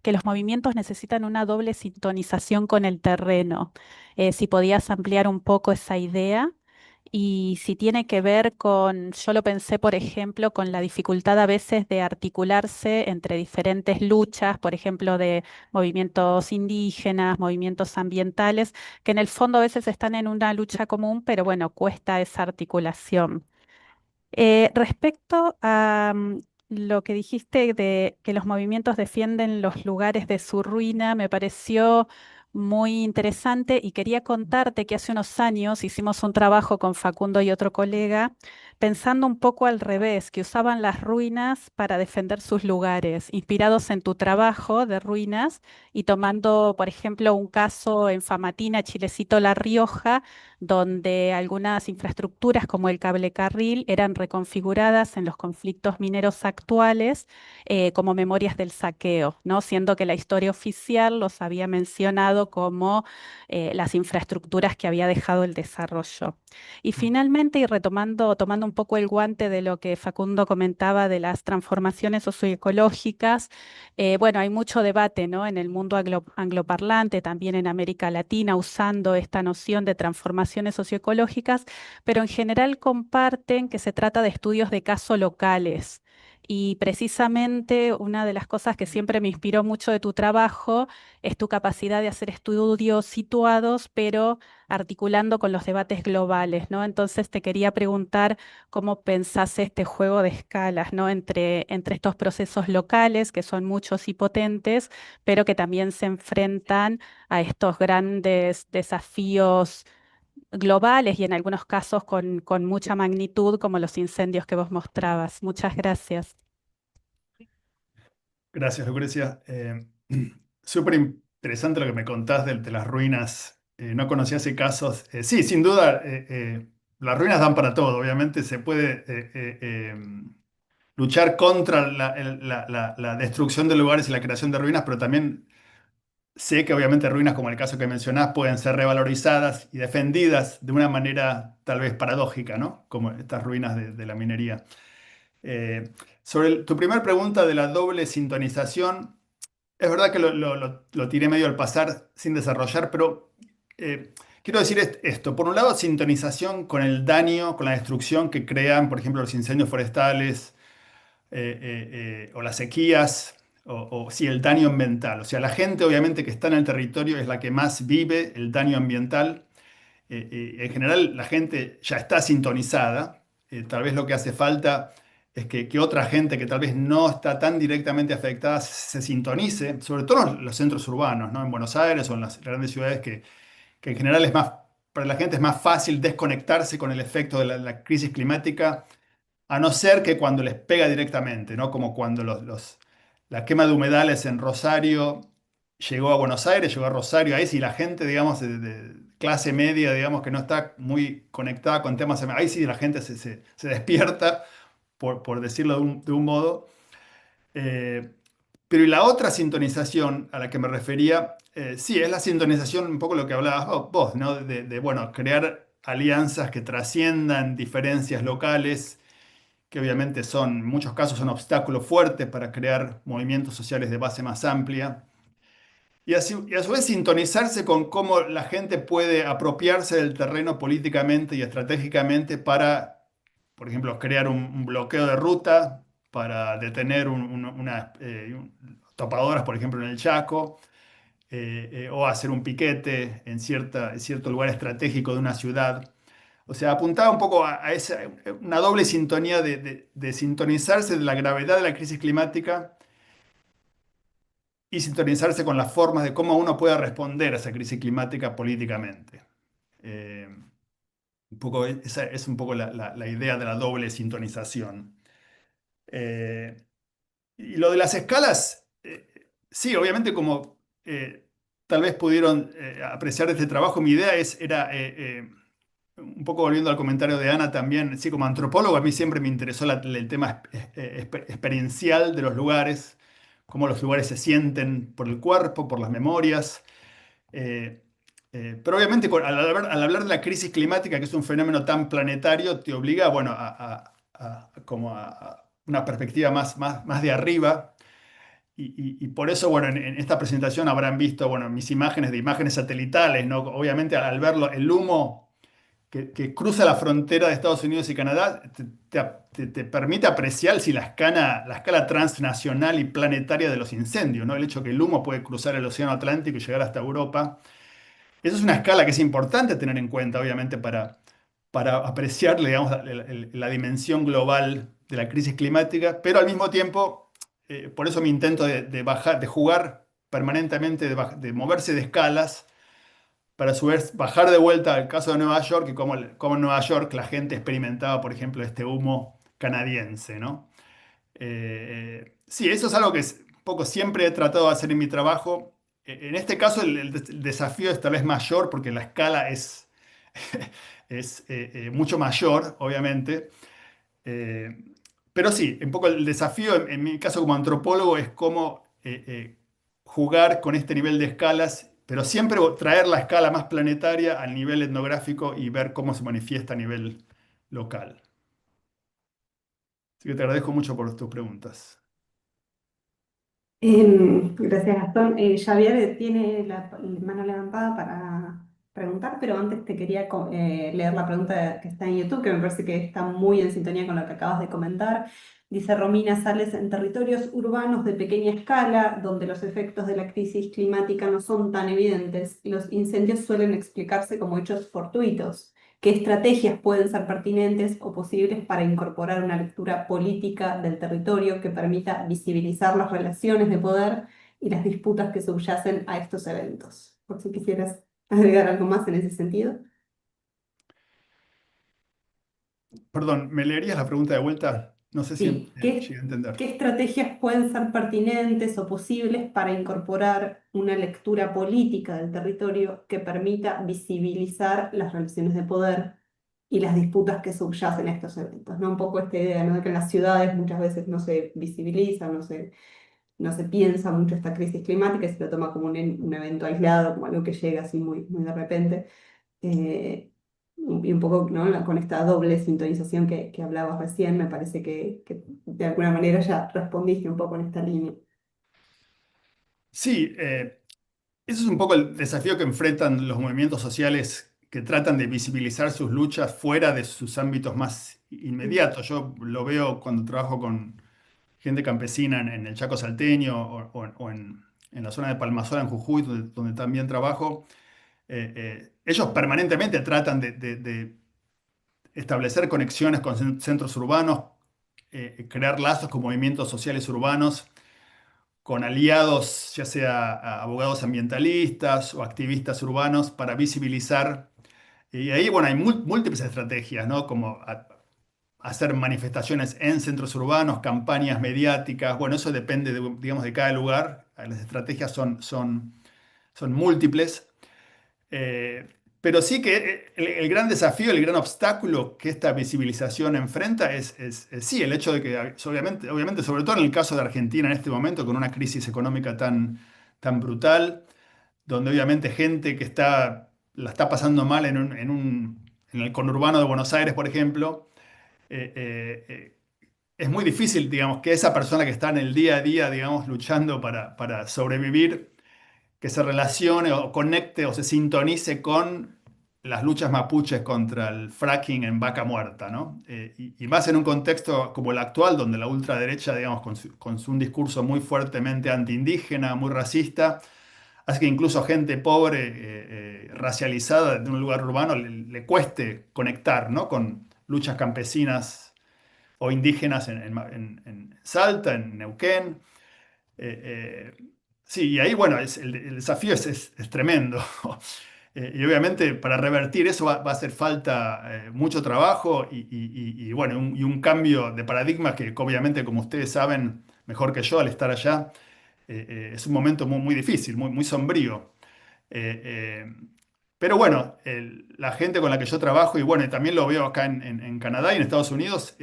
que los movimientos necesitan una doble sintonización con el terreno. Si podías ampliar un poco esa idea y si tiene que ver con, yo lo pensé, por ejemplo, con la dificultad a veces de articularse entre diferentes luchas, por ejemplo, de movimientos indígenas, movimientos ambientales, que en el fondo a veces están en una lucha común, pero bueno, cuesta esa articulación. Respecto a lo que dijiste de que los movimientos defienden los lugares de su ruina, me pareció muy interesante y quería contarte que hace unos años hicimos un trabajo con Facundo y otro colega pensando un poco al revés, que usaban las ruinas para defender sus lugares, inspirados en tu trabajo de ruinas y tomando, por ejemplo, un caso en Famatina, Chilecito, La Rioja, donde algunas infraestructuras como el cable carril eran reconfiguradas en los conflictos mineros actuales como memorias del saqueo, ¿no? Siendo que la historia oficial los había mencionado tanto como las infraestructuras que había dejado el desarrollo. Y finalmente, y tomando un poco el guante de lo que Facundo comentaba de las transformaciones socioecológicas, bueno, hay mucho debate, ¿no? En el mundo angloparlante, también en América Latina, usando esta noción de transformaciones socioecológicas, pero en general comparten que se trata de estudios de caso locales. Y precisamente una de las cosas que siempre me inspiró mucho de tu trabajo es tu capacidad de hacer estudios situados, pero articulando con los debates globales, ¿no? Entonces te quería preguntar cómo pensás este juego de escalas, ¿no? Entre estos procesos locales, que son muchos y potentes, pero que también se enfrentan a estos grandes desafíos globales y en algunos casos con mucha magnitud, como los incendios que vos mostrabas. Muchas gracias. Gracias, Lucrecia. Súper interesante lo que me contás de las ruinas. No conocía ese caso. Sí, sin duda, las ruinas dan para todo. Obviamente se puede luchar contra la destrucción de lugares y la creación de ruinas, pero también sé que obviamente ruinas como el caso que mencionás pueden ser revalorizadas y defendidas de una manera tal vez paradójica, ¿no? Como estas ruinas de la minería. Eh, tu primera pregunta de la doble sintonización, es verdad que lo tiré medio al pasar sin desarrollar, pero quiero decir esto. Por un lado, sintonización con el daño, con la destrucción que crean, por ejemplo, los incendios forestales o las sequías, o sí, el daño ambiental. O sea, la gente obviamente que está en el territorio es la que más vive el daño ambiental. En general, la gente ya está sintonizada. Tal vez lo que hace falta es que otra gente que tal vez no está tan directamente afectada se sintonice, sobre todo en los centros urbanos, ¿no? En Buenos Aires o en las grandes ciudades que en general es más, para la gente es más fácil desconectarse con el efecto de la crisis climática, a no ser que cuando les pega directamente, ¿no? Como cuando la quema de humedales en Rosario llegó a Buenos Aires, llegó a Rosario, ahí sí la gente, digamos, de clase media, digamos, que no está muy conectada con temas, ahí sí la gente se despierta, por decirlo de un modo. Eh, pero y la otra sintonización a la que me refería, sí, es la sintonización, un poco lo que hablabas vos, ¿no? Bueno, crear alianzas que trasciendan diferencias locales, que obviamente en muchos casos son obstáculos fuertes para crear movimientos sociales de base más amplia. Y a su vez sintonizarse con cómo la gente puede apropiarse del terreno políticamente y estratégicamente para, por ejemplo, crear un bloqueo de ruta, para detener topadoras, por ejemplo, en el Chaco, o hacer un piquete en cierto lugar estratégico de una ciudad. O sea, apuntaba un poco a una doble sintonía de sintonizarse de la gravedad de la crisis climática y sintonizarse con las formas de cómo uno puede responder a esa crisis climática políticamente. Eh, esa es un poco la idea de la doble sintonización. Eh, y lo de las escalas, sí, obviamente como tal vez pudieron apreciar de este trabajo, mi idea era, un poco volviendo al comentario de Ana también, sí, como antropólogo a mí siempre me interesó el tema experiencial de los lugares, cómo los lugares se sienten por el cuerpo, por las memorias. Eh, pero obviamente al hablar de la crisis climática, que es un fenómeno tan planetario, te obliga, bueno, como a una perspectiva más de arriba. Y por eso, bueno, en esta presentación habrán visto, bueno, mis imágenes de imágenes satelitales, ¿no? Obviamente al verlo, el humo que cruza la frontera de Estados Unidos y Canadá te permite apreciar si la escala transnacional y planetaria de los incendios, ¿no? El hecho que el humo puede cruzar el Océano Atlántico y llegar hasta Europa. Esa es una escala que es importante tener en cuenta, obviamente, para apreciar, digamos, la dimensión global de la crisis climática, pero al mismo tiempo, por eso mi intento de jugar permanentemente, de moverse de escalas, para a su vez bajar de vuelta al caso de Nueva York y cómo en Nueva York la gente experimentaba, por ejemplo, este humo canadiense, ¿no? Sí, eso es algo que un poco siempre he tratado de hacer en mi trabajo. En este caso el desafío es tal vez mayor porque la escala es mucho mayor, obviamente. Eh, pero sí, un poco el desafío en mi caso como antropólogo es cómo jugar con este nivel de escalas, pero siempre traer la escala más planetaria al nivel etnográfico y ver cómo se manifiesta a nivel local. Así que te agradezco mucho por tus preguntas. Gracias, Gastón. Javier tiene la mano levantada para preguntar, pero antes te quería leer la pregunta que está en YouTube, que me parece que está muy en sintonía con lo que acabas de comentar. Dice Romina Sales: en territorios urbanos de pequeña escala, donde los efectos de la crisis climática no son tan evidentes, los incendios suelen explicarse como hechos fortuitos. ¿Qué estrategias pueden ser pertinentes o posibles para incorporar una lectura política del territorio que permita visibilizar las relaciones de poder y las disputas que subyacen a estos eventos? Por si quisieras agregar algo más en ese sentido. Perdón, ¿me leerías la pregunta de vuelta? No sé si Sí, llegué a entender. ¿qué estrategias pueden ser pertinentes o posibles para incorporar una lectura política del territorio que permita visibilizar las relaciones de poder y las disputas que subyacen a estos eventos? ¿No? Un poco esta idea, ¿no? De que en las ciudades muchas veces no se visibiliza, no se piensa mucho esta crisis climática y se lo toma como un evento aislado, como algo que llega así muy, muy de repente. eh, y un poco, ¿no? Con esta doble sintonización que hablabas recién, me parece que de alguna manera ya respondiste un poco en esta línea. Sí, ese es un poco el desafío que enfrentan los movimientos sociales que tratan de visibilizar sus luchas fuera de sus ámbitos más inmediatos. Yo lo veo cuando trabajo con gente campesina en el Chaco salteño o en la zona de Palmasola, en Jujuy, donde también trabajo. Ellos permanentemente tratan de establecer conexiones con centros urbanos, crear lazos con movimientos sociales urbanos, con aliados, ya sea abogados ambientalistas o activistas urbanos, para visibilizar. Y ahí, bueno, hay múltiples estrategias, ¿no? Como hacer manifestaciones en centros urbanos, campañas mediáticas. Bueno, eso depende, digamos, de cada lugar. Las estrategias son múltiples. Eh, pero sí que el gran desafío, el gran obstáculo que esta visibilización enfrenta es sí, el hecho de que, obviamente, sobre todo en el caso de Argentina en este momento, con una crisis económica tan brutal, donde obviamente gente que la está pasando mal en el conurbano de Buenos Aires, por ejemplo, es muy difícil, digamos, que esa persona que está en el día a día, digamos, luchando para sobrevivir, que se relacione o conecte o se sintonice con las luchas mapuches contra el fracking en Vaca Muerta, ¿no? Y más en un contexto como el actual, donde la ultraderecha, digamos, un discurso muy fuertemente antiindígena, muy racista, hace que incluso gente pobre, racializada de un lugar urbano, le cueste conectar, ¿no? Con luchas campesinas o indígenas en Salta, en Neuquén. Sí, y ahí, bueno, el desafío es tremendo. Y obviamente para revertir eso va a hacer falta mucho trabajo y, bueno, y un cambio de paradigma que obviamente, como ustedes saben mejor que yo al estar allá, es un momento muy difícil, muy sombrío. Eh, eh, pero bueno, la gente con la que yo trabajo, y bueno, y también lo veo acá en Canadá y en Estados Unidos,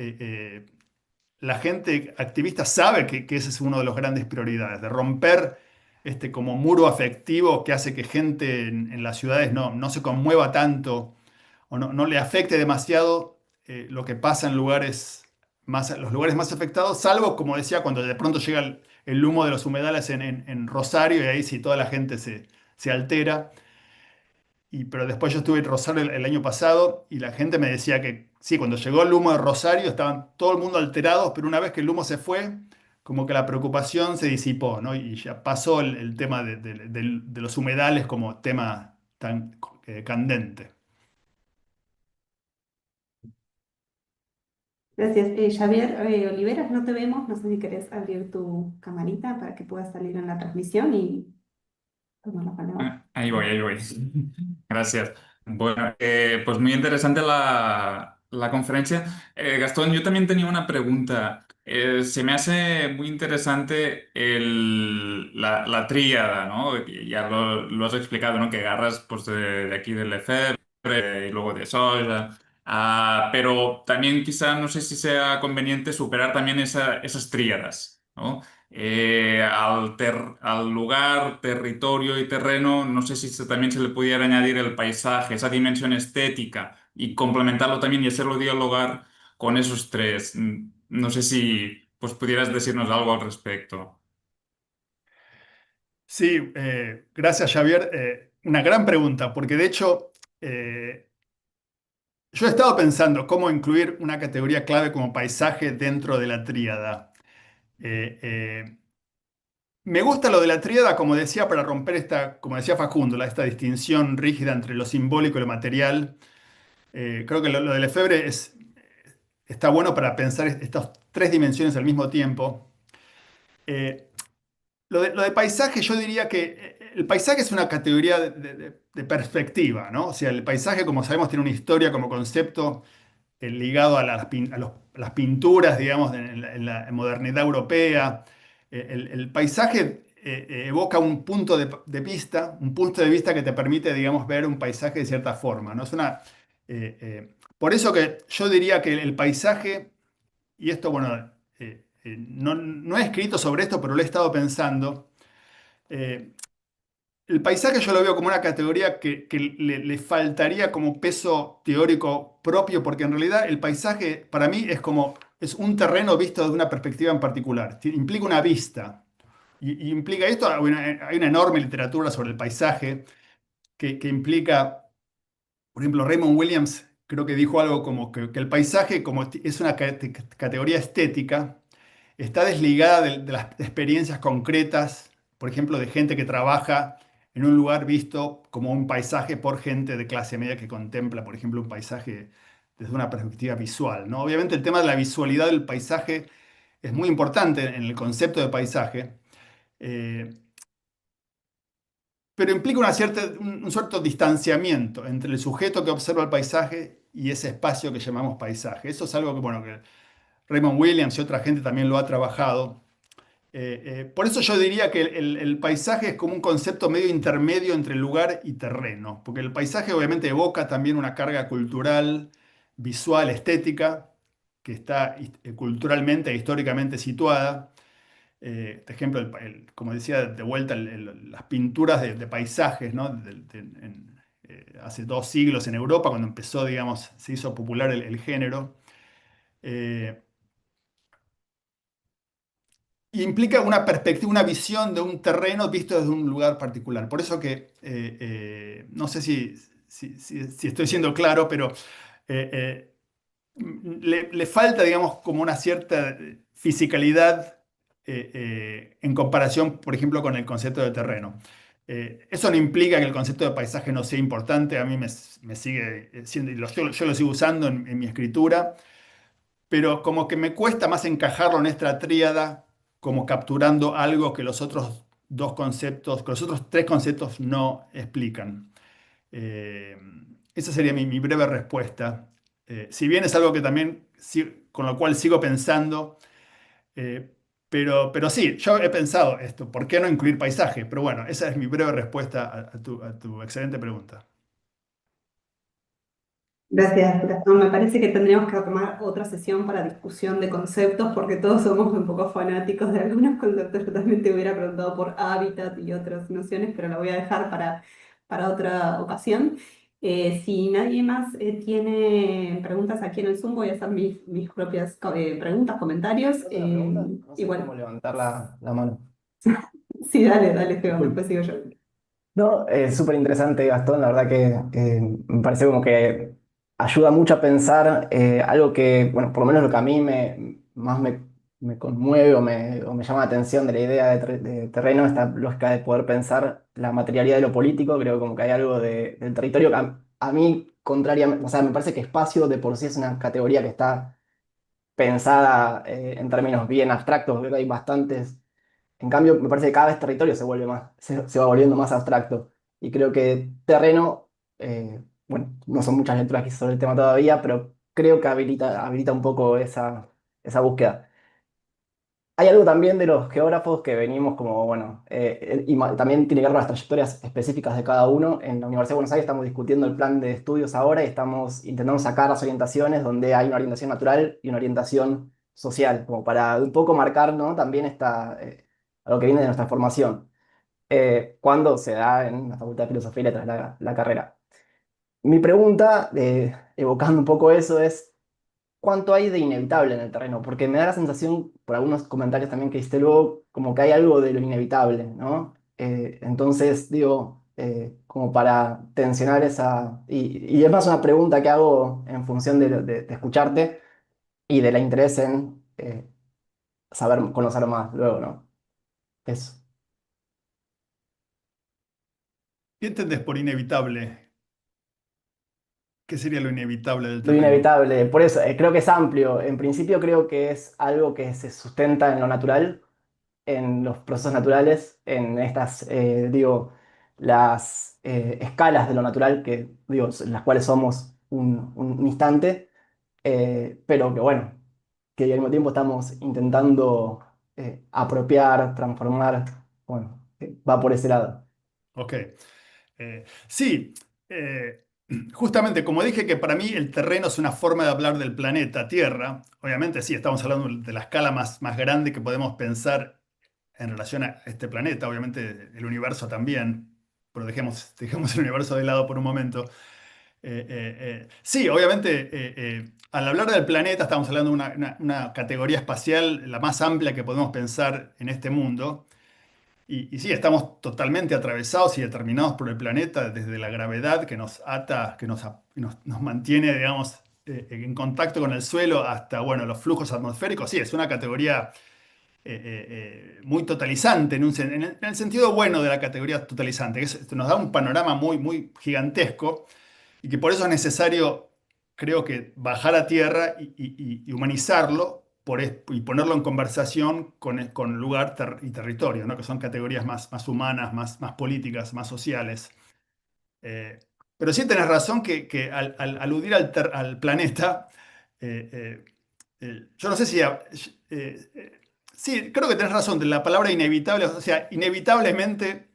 la gente activista sabe que ese es uno de los grandes prioridades, de romper este como muro afectivo que hace que gente en las ciudades no se conmueva tanto o no le afecte demasiado lo que pasa en los lugares más afectados, salvo, como decía, cuando de pronto llega el humo de los humedales en Rosario y ahí sí toda la gente se altera. Pero después yo estuve en Rosario el año pasado y la gente me decía que sí, cuando llegó el humo de Rosario estaban todo el mundo alterados, pero una vez que el humo se fue, como que la preocupación se disipó, ¿no? Y ya pasó el tema de los humedales como tema tan candente. Gracias. Javier Oliveras, no te vemos. No sé si querés abrir tu camarita para que puedas salir en la transmisión y tomar la palabra. Ahí voy, ahí voy. Gracias. Bueno, pues muy interesante la conferencia. Gastón, yo también tenía una pregunta. Se me hace muy interesante la tríada, ¿no? Y ya lo has explicado, ¿no? Que agarras pues, de aquí del Lefebvre y luego de Soja. Pero también quizá no sé si sea conveniente superar también esas tríadas, ¿no? al lugar, territorio y terreno, no sé si también se le pudiera añadir el paisaje, esa dimensión estética y complementarlo también y hacerlo dialogar con esos tres. No sé si pues pudieras decirnos algo al respecto. Sí, gracias Javier. Una gran pregunta, porque de hecho yo he estado pensando cómo incluir una categoría clave como paisaje dentro de la tríada. Eh, eh, Me gusta lo de la tríada, como decía, para romper esta, como decía Facundo, esta distinción rígida entre lo simbólico y lo material. Creo que lo de Lefebvre está bueno para pensar estas tres dimensiones al mismo tiempo. Eh, lo de paisaje, yo diría que el paisaje es una categoría de perspectiva, ¿no? O sea, el paisaje, como sabemos, tiene una historia como concepto ligado a las pinturas, digamos, en la modernidad europea. El paisaje evoca un punto de vista, un punto de vista que te permite, digamos, ver un paisaje de cierta forma, ¿no? Por eso que yo diría que el paisaje, y esto, bueno, no he escrito sobre esto, pero lo he estado pensando. eh, el paisaje yo lo veo como una categoría que le faltaría como peso teórico propio, porque en realidad el paisaje para mí es un terreno visto desde una perspectiva en particular. Implica una vista. Y implica esto, hay una enorme literatura sobre el paisaje que implica, por ejemplo, Raymond Williams creo que dijo algo como que el paisaje como es una categoría estética, está desligada de las experiencias concretas, por ejemplo, de gente que trabaja en un lugar visto como un paisaje por gente de clase media que contempla, por ejemplo, un paisaje desde una perspectiva visual, ¿no? Obviamente el tema de la visualidad del paisaje es muy importante en el concepto de paisaje, eh, pero implica un cierto distanciamiento entre el sujeto que observa el paisaje y ese espacio que llamamos paisaje. Eso es algo que, bueno, que Raymond Williams y otra gente también lo ha trabajado. Por eso yo diría que el paisaje es como un concepto medio intermedio entre lugar y terreno, porque el paisaje obviamente evoca también una carga cultural, visual, estética, que está culturalmente e históricamente situada. Por ejemplo, como decía, de vuelta, las pinturas de paisajes, ¿no? Hace 2 siglos en Europa, cuando empezó, digamos, se hizo popular el género. Eh, Y implica una perspectiva, una visión de un terreno visto desde un lugar particular. Por eso que, no sé si estoy siendo claro, pero eh, le falta, digamos, como una cierta fisicalidad en comparación, por ejemplo, con el concepto de terreno. Eso no implica que el concepto de paisaje no sea importante, a mí me sigue siendo, y yo lo sigo usando en mi escritura, pero como que me cuesta más encajarlo en esta tríada, como capturando algo que los otros dos conceptos, que los otros tres conceptos no explican. Eh, Esa sería mi breve respuesta. Si bien es algo que también con lo cual sigo pensando, eh, pero sí, yo he pensado esto, ¿por qué no incluir paisaje? Pero bueno, esa es mi breve respuesta a tu excelente pregunta. Gracias, Gastón. Me parece que tendríamos que tomar otra sesión para discusión de conceptos, porque todos somos un poco fanáticos de algunos conceptos. Yo también te hubiera preguntado por hábitat y otras nociones, pero la voy a dejar para otra ocasión. Si nadie más tiene preguntas aquí en el Zoom, voy a hacer mis propias preguntas, comentarios. ¿Puedo hacer una pregunta? No Y sé cómo bueno, levantar la mano. sí, dale, Esteban, Disculpe. después sigo yo. No, es súper interesante, Gastón. La verdad que me parece como que ayuda mucho a pensar algo que, bueno, por lo menos lo que a mí me conmueve o me llama la atención de la idea de terreno, esta lógica de poder pensar la materialidad de lo político. Creo como que hay algo del territorio que a mí, contrariamente, o sea, me parece que espacio de por sí es una categoría que está pensada en términos bien abstractos. Creo que hay bastantes. En cambio, me parece que cada vez territorio se va volviendo más abstracto. Y creo que terreno, bueno, no son muchas lecturas que hice sobre el tema todavía, pero creo que habilita un poco esa búsqueda. Hay algo también de los geógrafos que venimos como, bueno, también tiene que ver con las trayectorias específicas de cada uno. En la Universidad de Buenos Aires estamos discutiendo el plan de estudios ahora y estamos intentando sacar las orientaciones donde hay una orientación natural y una orientación social, como para un poco marcar, ¿no? También a lo que viene de nuestra formación, cuando se da en la Facultad de Filosofía y Letras la carrera. Mi pregunta, evocando un poco eso, es ¿cuánto hay de inevitable en el terreno? Porque me da la sensación, por algunos comentarios también que hiciste luego, como que hay algo de lo inevitable, ¿no? Entonces, digo, como para tensionar esa... Y es más una pregunta que hago en función de escucharte y del interés en saber, conocer más luego, ¿no? Eso. ¿Qué entendés por inevitable? ¿Qué sería lo inevitable del Lo terreno? inevitable, por eso, creo que es amplio. En principio creo que es algo que se sustenta en lo natural, en los procesos naturales, en estas, digo, las escalas de lo natural, que, digo, en las cuales somos un instante, pero que bueno, que al mismo tiempo estamos intentando apropiar, transformar, bueno, va por ese lado. Ok. Sí, justamente como dije que para mí el terreno es una forma de hablar del planeta Tierra, obviamente sí, estamos hablando de la escala más grande que podemos pensar en relación a este planeta, obviamente el universo también, pero dejemos el universo de lado por un momento. Sí, obviamente al hablar del planeta estamos hablando de una categoría espacial la más amplia que podemos pensar en este mundo. Y sí, estamos totalmente atravesados y determinados por el planeta desde la gravedad que nos ata, nos mantiene, digamos, en contacto con el suelo hasta, bueno, los flujos atmosféricos. Sí, es una categoría muy totalizante, en el sentido bueno de la categoría totalizante, nos da un panorama muy gigantesco y que por eso es necesario, creo que, bajar a tierra y humanizarlo y ponerlo en conversación con lugar y territorio, ¿no? Que son categorías más humanas, más políticas, más sociales. Eh, pero sí tenés razón que al aludir al planeta, eh, eh, yo no sé si... sí, creo que tenés razón, de la palabra inevitable, o sea, inevitablemente,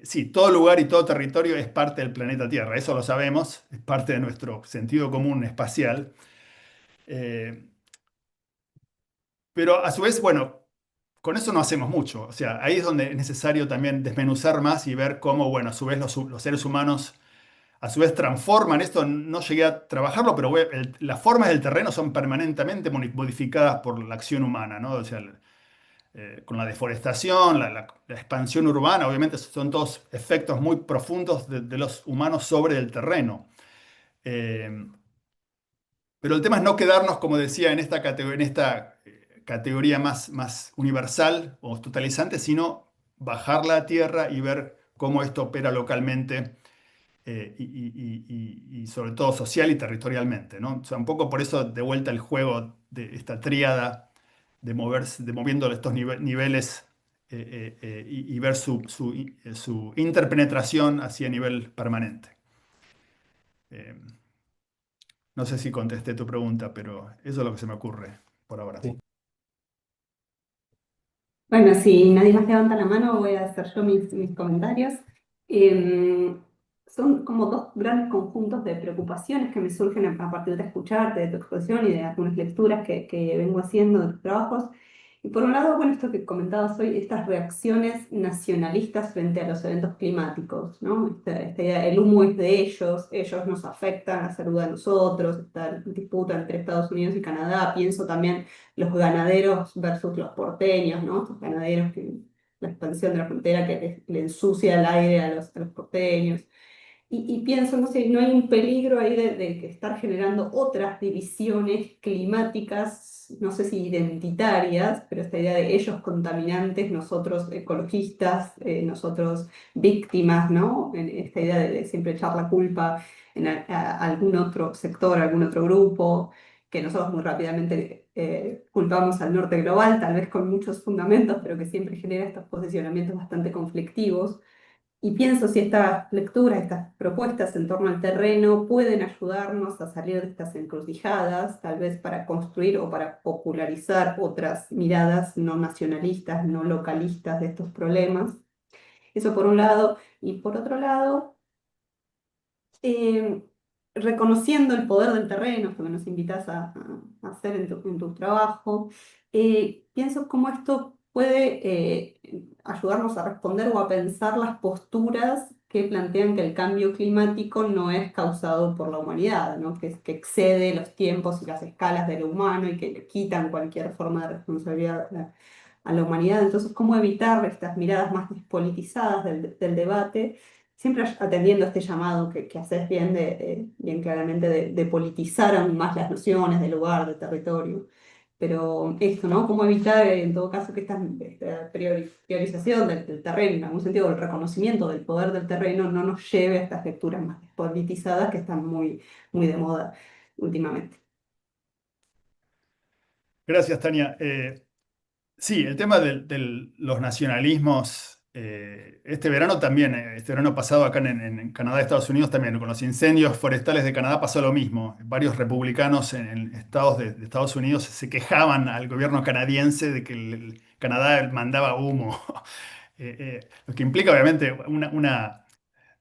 sí, todo lugar y todo territorio es parte del planeta Tierra, eso lo sabemos, es parte de nuestro sentido común espacial. Eh, pero a su vez, bueno, con eso no hacemos mucho, o sea, ahí es donde es necesario también desmenuzar más y ver cómo, bueno, a su vez los seres humanos a su vez transforman esto, no llegué a trabajarlo, pero las formas del terreno son permanentemente modificadas por la acción humana, ¿no? O sea, con la deforestación, la expansión urbana, obviamente son todos efectos muy profundos de los humanos sobre el terreno. Eh, pero el tema es no quedarnos, como decía, en esta categoría más universal o totalizante, sino bajarla a tierra y ver cómo esto opera localmente y sobre todo social y territorialmente, ¿no? O sea, un poco por eso de vuelta el juego de esta tríada de moverse, de moviendo estos niveles y ver su interpenetración hacia nivel permanente. Eh, no sé si contesté tu pregunta, pero eso es lo que se me ocurre por ahora. Sí. Bueno, si nadie más levanta la mano, voy a hacer yo mis comentarios. Son como dos grandes conjuntos de preocupaciones que me surgen a partir de escucharte, de tu exposición y de algunas lecturas que vengo haciendo de tus trabajos. Y por un lado, bueno, esto que comentabas hoy, estas reacciones nacionalistas frente a los eventos climáticos, ¿no? Esta idea, el humo es de ellos nos afectan la salud a nosotros, esta disputa entre Estados Unidos y Canadá. Pienso también los ganaderos versus los porteños, ¿no? Estos ganaderos la expansión de la frontera que le ensucia el aire a los porteños. Y pienso, no sé, no hay un peligro ahí de estar generando otras divisiones climáticas, no sé si identitarias, pero esta idea de ellos contaminantes, nosotros ecologistas, nosotros víctimas, ¿no? Esta idea de siempre echar la culpa en algún otro sector, algún otro grupo, que nosotros muy rápidamente culpamos al norte global, tal vez con muchos fundamentos, pero que siempre genera estos posicionamientos bastante conflictivos. Y pienso si estas lecturas, estas propuestas en torno al terreno pueden ayudarnos a salir de estas encrucijadas, tal vez para construir o para popularizar otras miradas no nacionalistas, no localistas de estos problemas. Eso por un lado. Y por otro lado, eh, reconociendo el poder del terreno, que nos invitas a hacer en tu trabajo, pienso cómo esto puede ayudarnos a responder o a pensar las posturas que plantean que el cambio climático no es causado por la humanidad, ¿no? Que excede los tiempos y las escalas de lo humano y que le quitan cualquier forma de responsabilidad a la humanidad. Entonces, ¿cómo evitar estas miradas más despolitizadas del debate? Siempre atendiendo a este llamado que haces bien, bien claramente de politizar aún más las nociones de lugar, de territorio. Pero esto, ¿no? ¿Cómo evitar, en todo caso, que esta priorización del terreno, en algún sentido, el reconocimiento del poder del terreno, no nos lleve a estas lecturas más despolitizadas que están muy de moda últimamente? Gracias, Tania. Sí, el tema de los nacionalismos, este verano también, este verano pasado acá en Canadá, Estados Unidos también, con los incendios forestales de Canadá pasó lo mismo. Varios republicanos en estados de Estados Unidos se quejaban al gobierno canadiense de que el Canadá mandaba humo. Lo que implica obviamente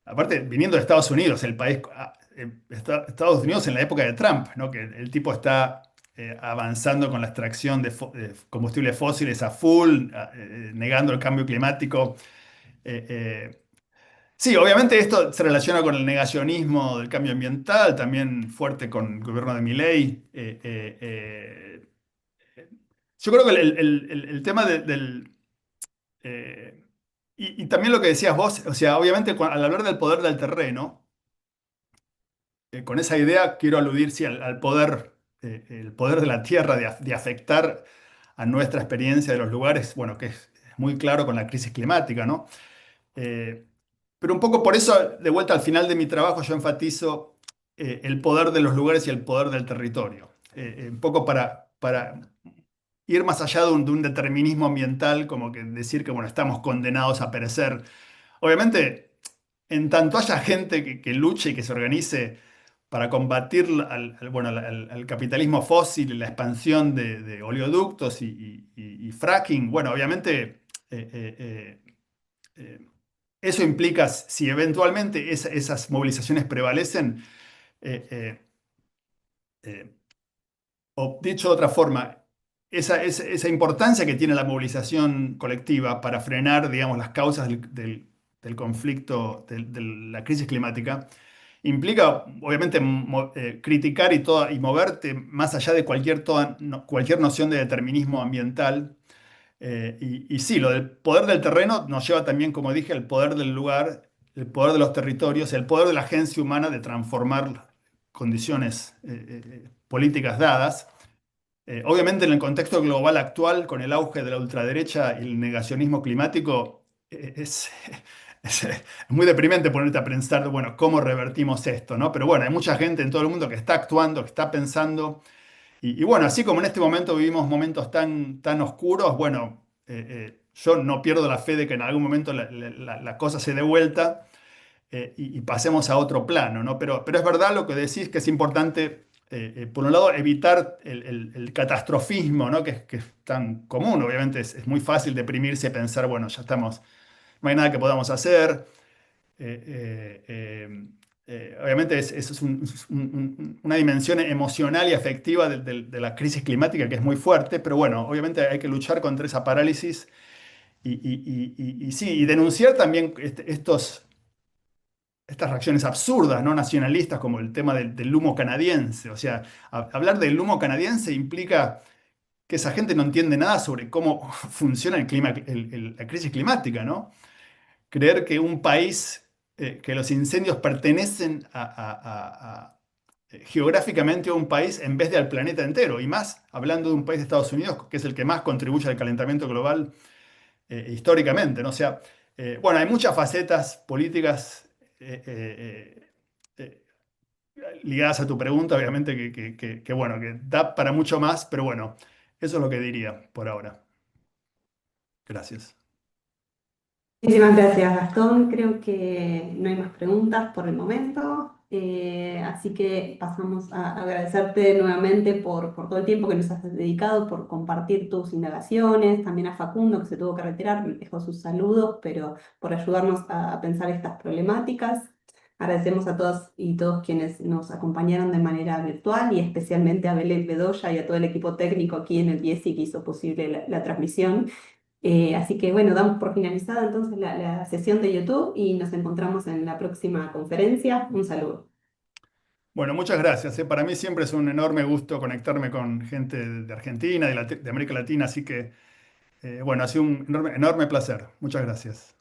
aparte, viniendo de Estados Unidos, el país, Estados Unidos en la época de Trump, ¿no? Que el tipo está avanzando con la extracción de combustibles fósiles a full, negando el cambio climático. Eh, eh, sí, obviamente esto se relaciona con el negacionismo del cambio ambiental, también fuerte con el gobierno de Milei. Yo creo que el tema eh, y también lo que decías vos, o sea, obviamente al hablar del poder del terreno, con esa idea quiero aludir sí, al poder, el poder de la tierra de afectar a nuestra experiencia de los lugares, bueno, que es muy claro con la crisis climática, ¿no? Eh, pero un poco por eso, de vuelta al final de mi trabajo, yo enfatizo el poder de los lugares y el poder del territorio. Un poco para ir más allá de un determinismo ambiental, como que decir que, bueno, estamos condenados a perecer. Obviamente, en tanto haya gente que luche y que se organice para combatir bueno, al capitalismo fósil y la expansión de oleoductos y fracking, bueno, obviamente eh, eso implica, si eventualmente esas movilizaciones prevalecen, eh, eh, eh, o dicho de otra forma, esa importancia que tiene la movilización colectiva para frenar, digamos, las causas del conflicto, de la crisis climática, implica, obviamente, criticar y moverte más allá de cualquier noción de determinismo ambiental. Y sí, lo del poder del terreno nos lleva también, como dije, al poder del lugar, el poder de los territorios, el poder de la agencia humana de transformar condiciones políticas dadas. Obviamente en el contexto global actual, con el auge de la ultraderecha y el negacionismo climático, es muy deprimente ponerte a pensar, bueno, ¿cómo revertimos esto, no? Pero bueno, hay mucha gente en todo el mundo que está actuando, que está pensando. Y bueno, así como en este momento vivimos momentos tan oscuros, bueno, yo no pierdo la fe de que en algún momento la cosa se dé vuelta y pasemos a otro plano, ¿no? Pero es verdad lo que decís, que es importante, por un lado, evitar el catastrofismo, ¿no? Que es tan común, obviamente es muy fácil deprimirse y pensar, bueno, ya estamos, no hay nada que podamos hacer. Eh, eh, Obviamente eso es una dimensión emocional y afectiva de la crisis climática que es muy fuerte, pero bueno, obviamente hay que luchar contra esa parálisis y sí, y denunciar también estas reacciones absurdas, ¿no? Nacionalistas, como el tema del humo canadiense. O sea, hablar del humo canadiense implica que esa gente no entiende nada sobre cómo funciona la crisis climática, ¿no? Creer que un país, que los incendios pertenecen geográficamente a un país en vez de al planeta entero, y más hablando de un país de Estados Unidos, que es el que más contribuye al calentamiento global históricamente, ¿no? O sea, bueno, hay muchas facetas políticas ligadas a tu pregunta, obviamente, bueno, que da para mucho más, pero bueno, eso es lo que diría por ahora. Gracias. Muchísimas gracias, Gastón. Creo que no hay más preguntas por el momento, así que pasamos a agradecerte nuevamente por todo el tiempo que nos has dedicado, por compartir tus indagaciones, también a Facundo, que se tuvo que retirar, dejó sus saludos, pero por ayudarnos a pensar estas problemáticas. Agradecemos a todas y todos quienes nos acompañaron de manera virtual y especialmente a Belén Bedoya y a todo el equipo técnico aquí en el IESI que hizo posible la transmisión. Así que bueno, damos por finalizada entonces la sesión de YouTube y nos encontramos en la próxima conferencia. Un saludo. Bueno, muchas gracias. Para mí siempre es un enorme gusto conectarme con gente de Argentina, de América Latina, así que bueno, ha sido un enorme placer. Muchas gracias.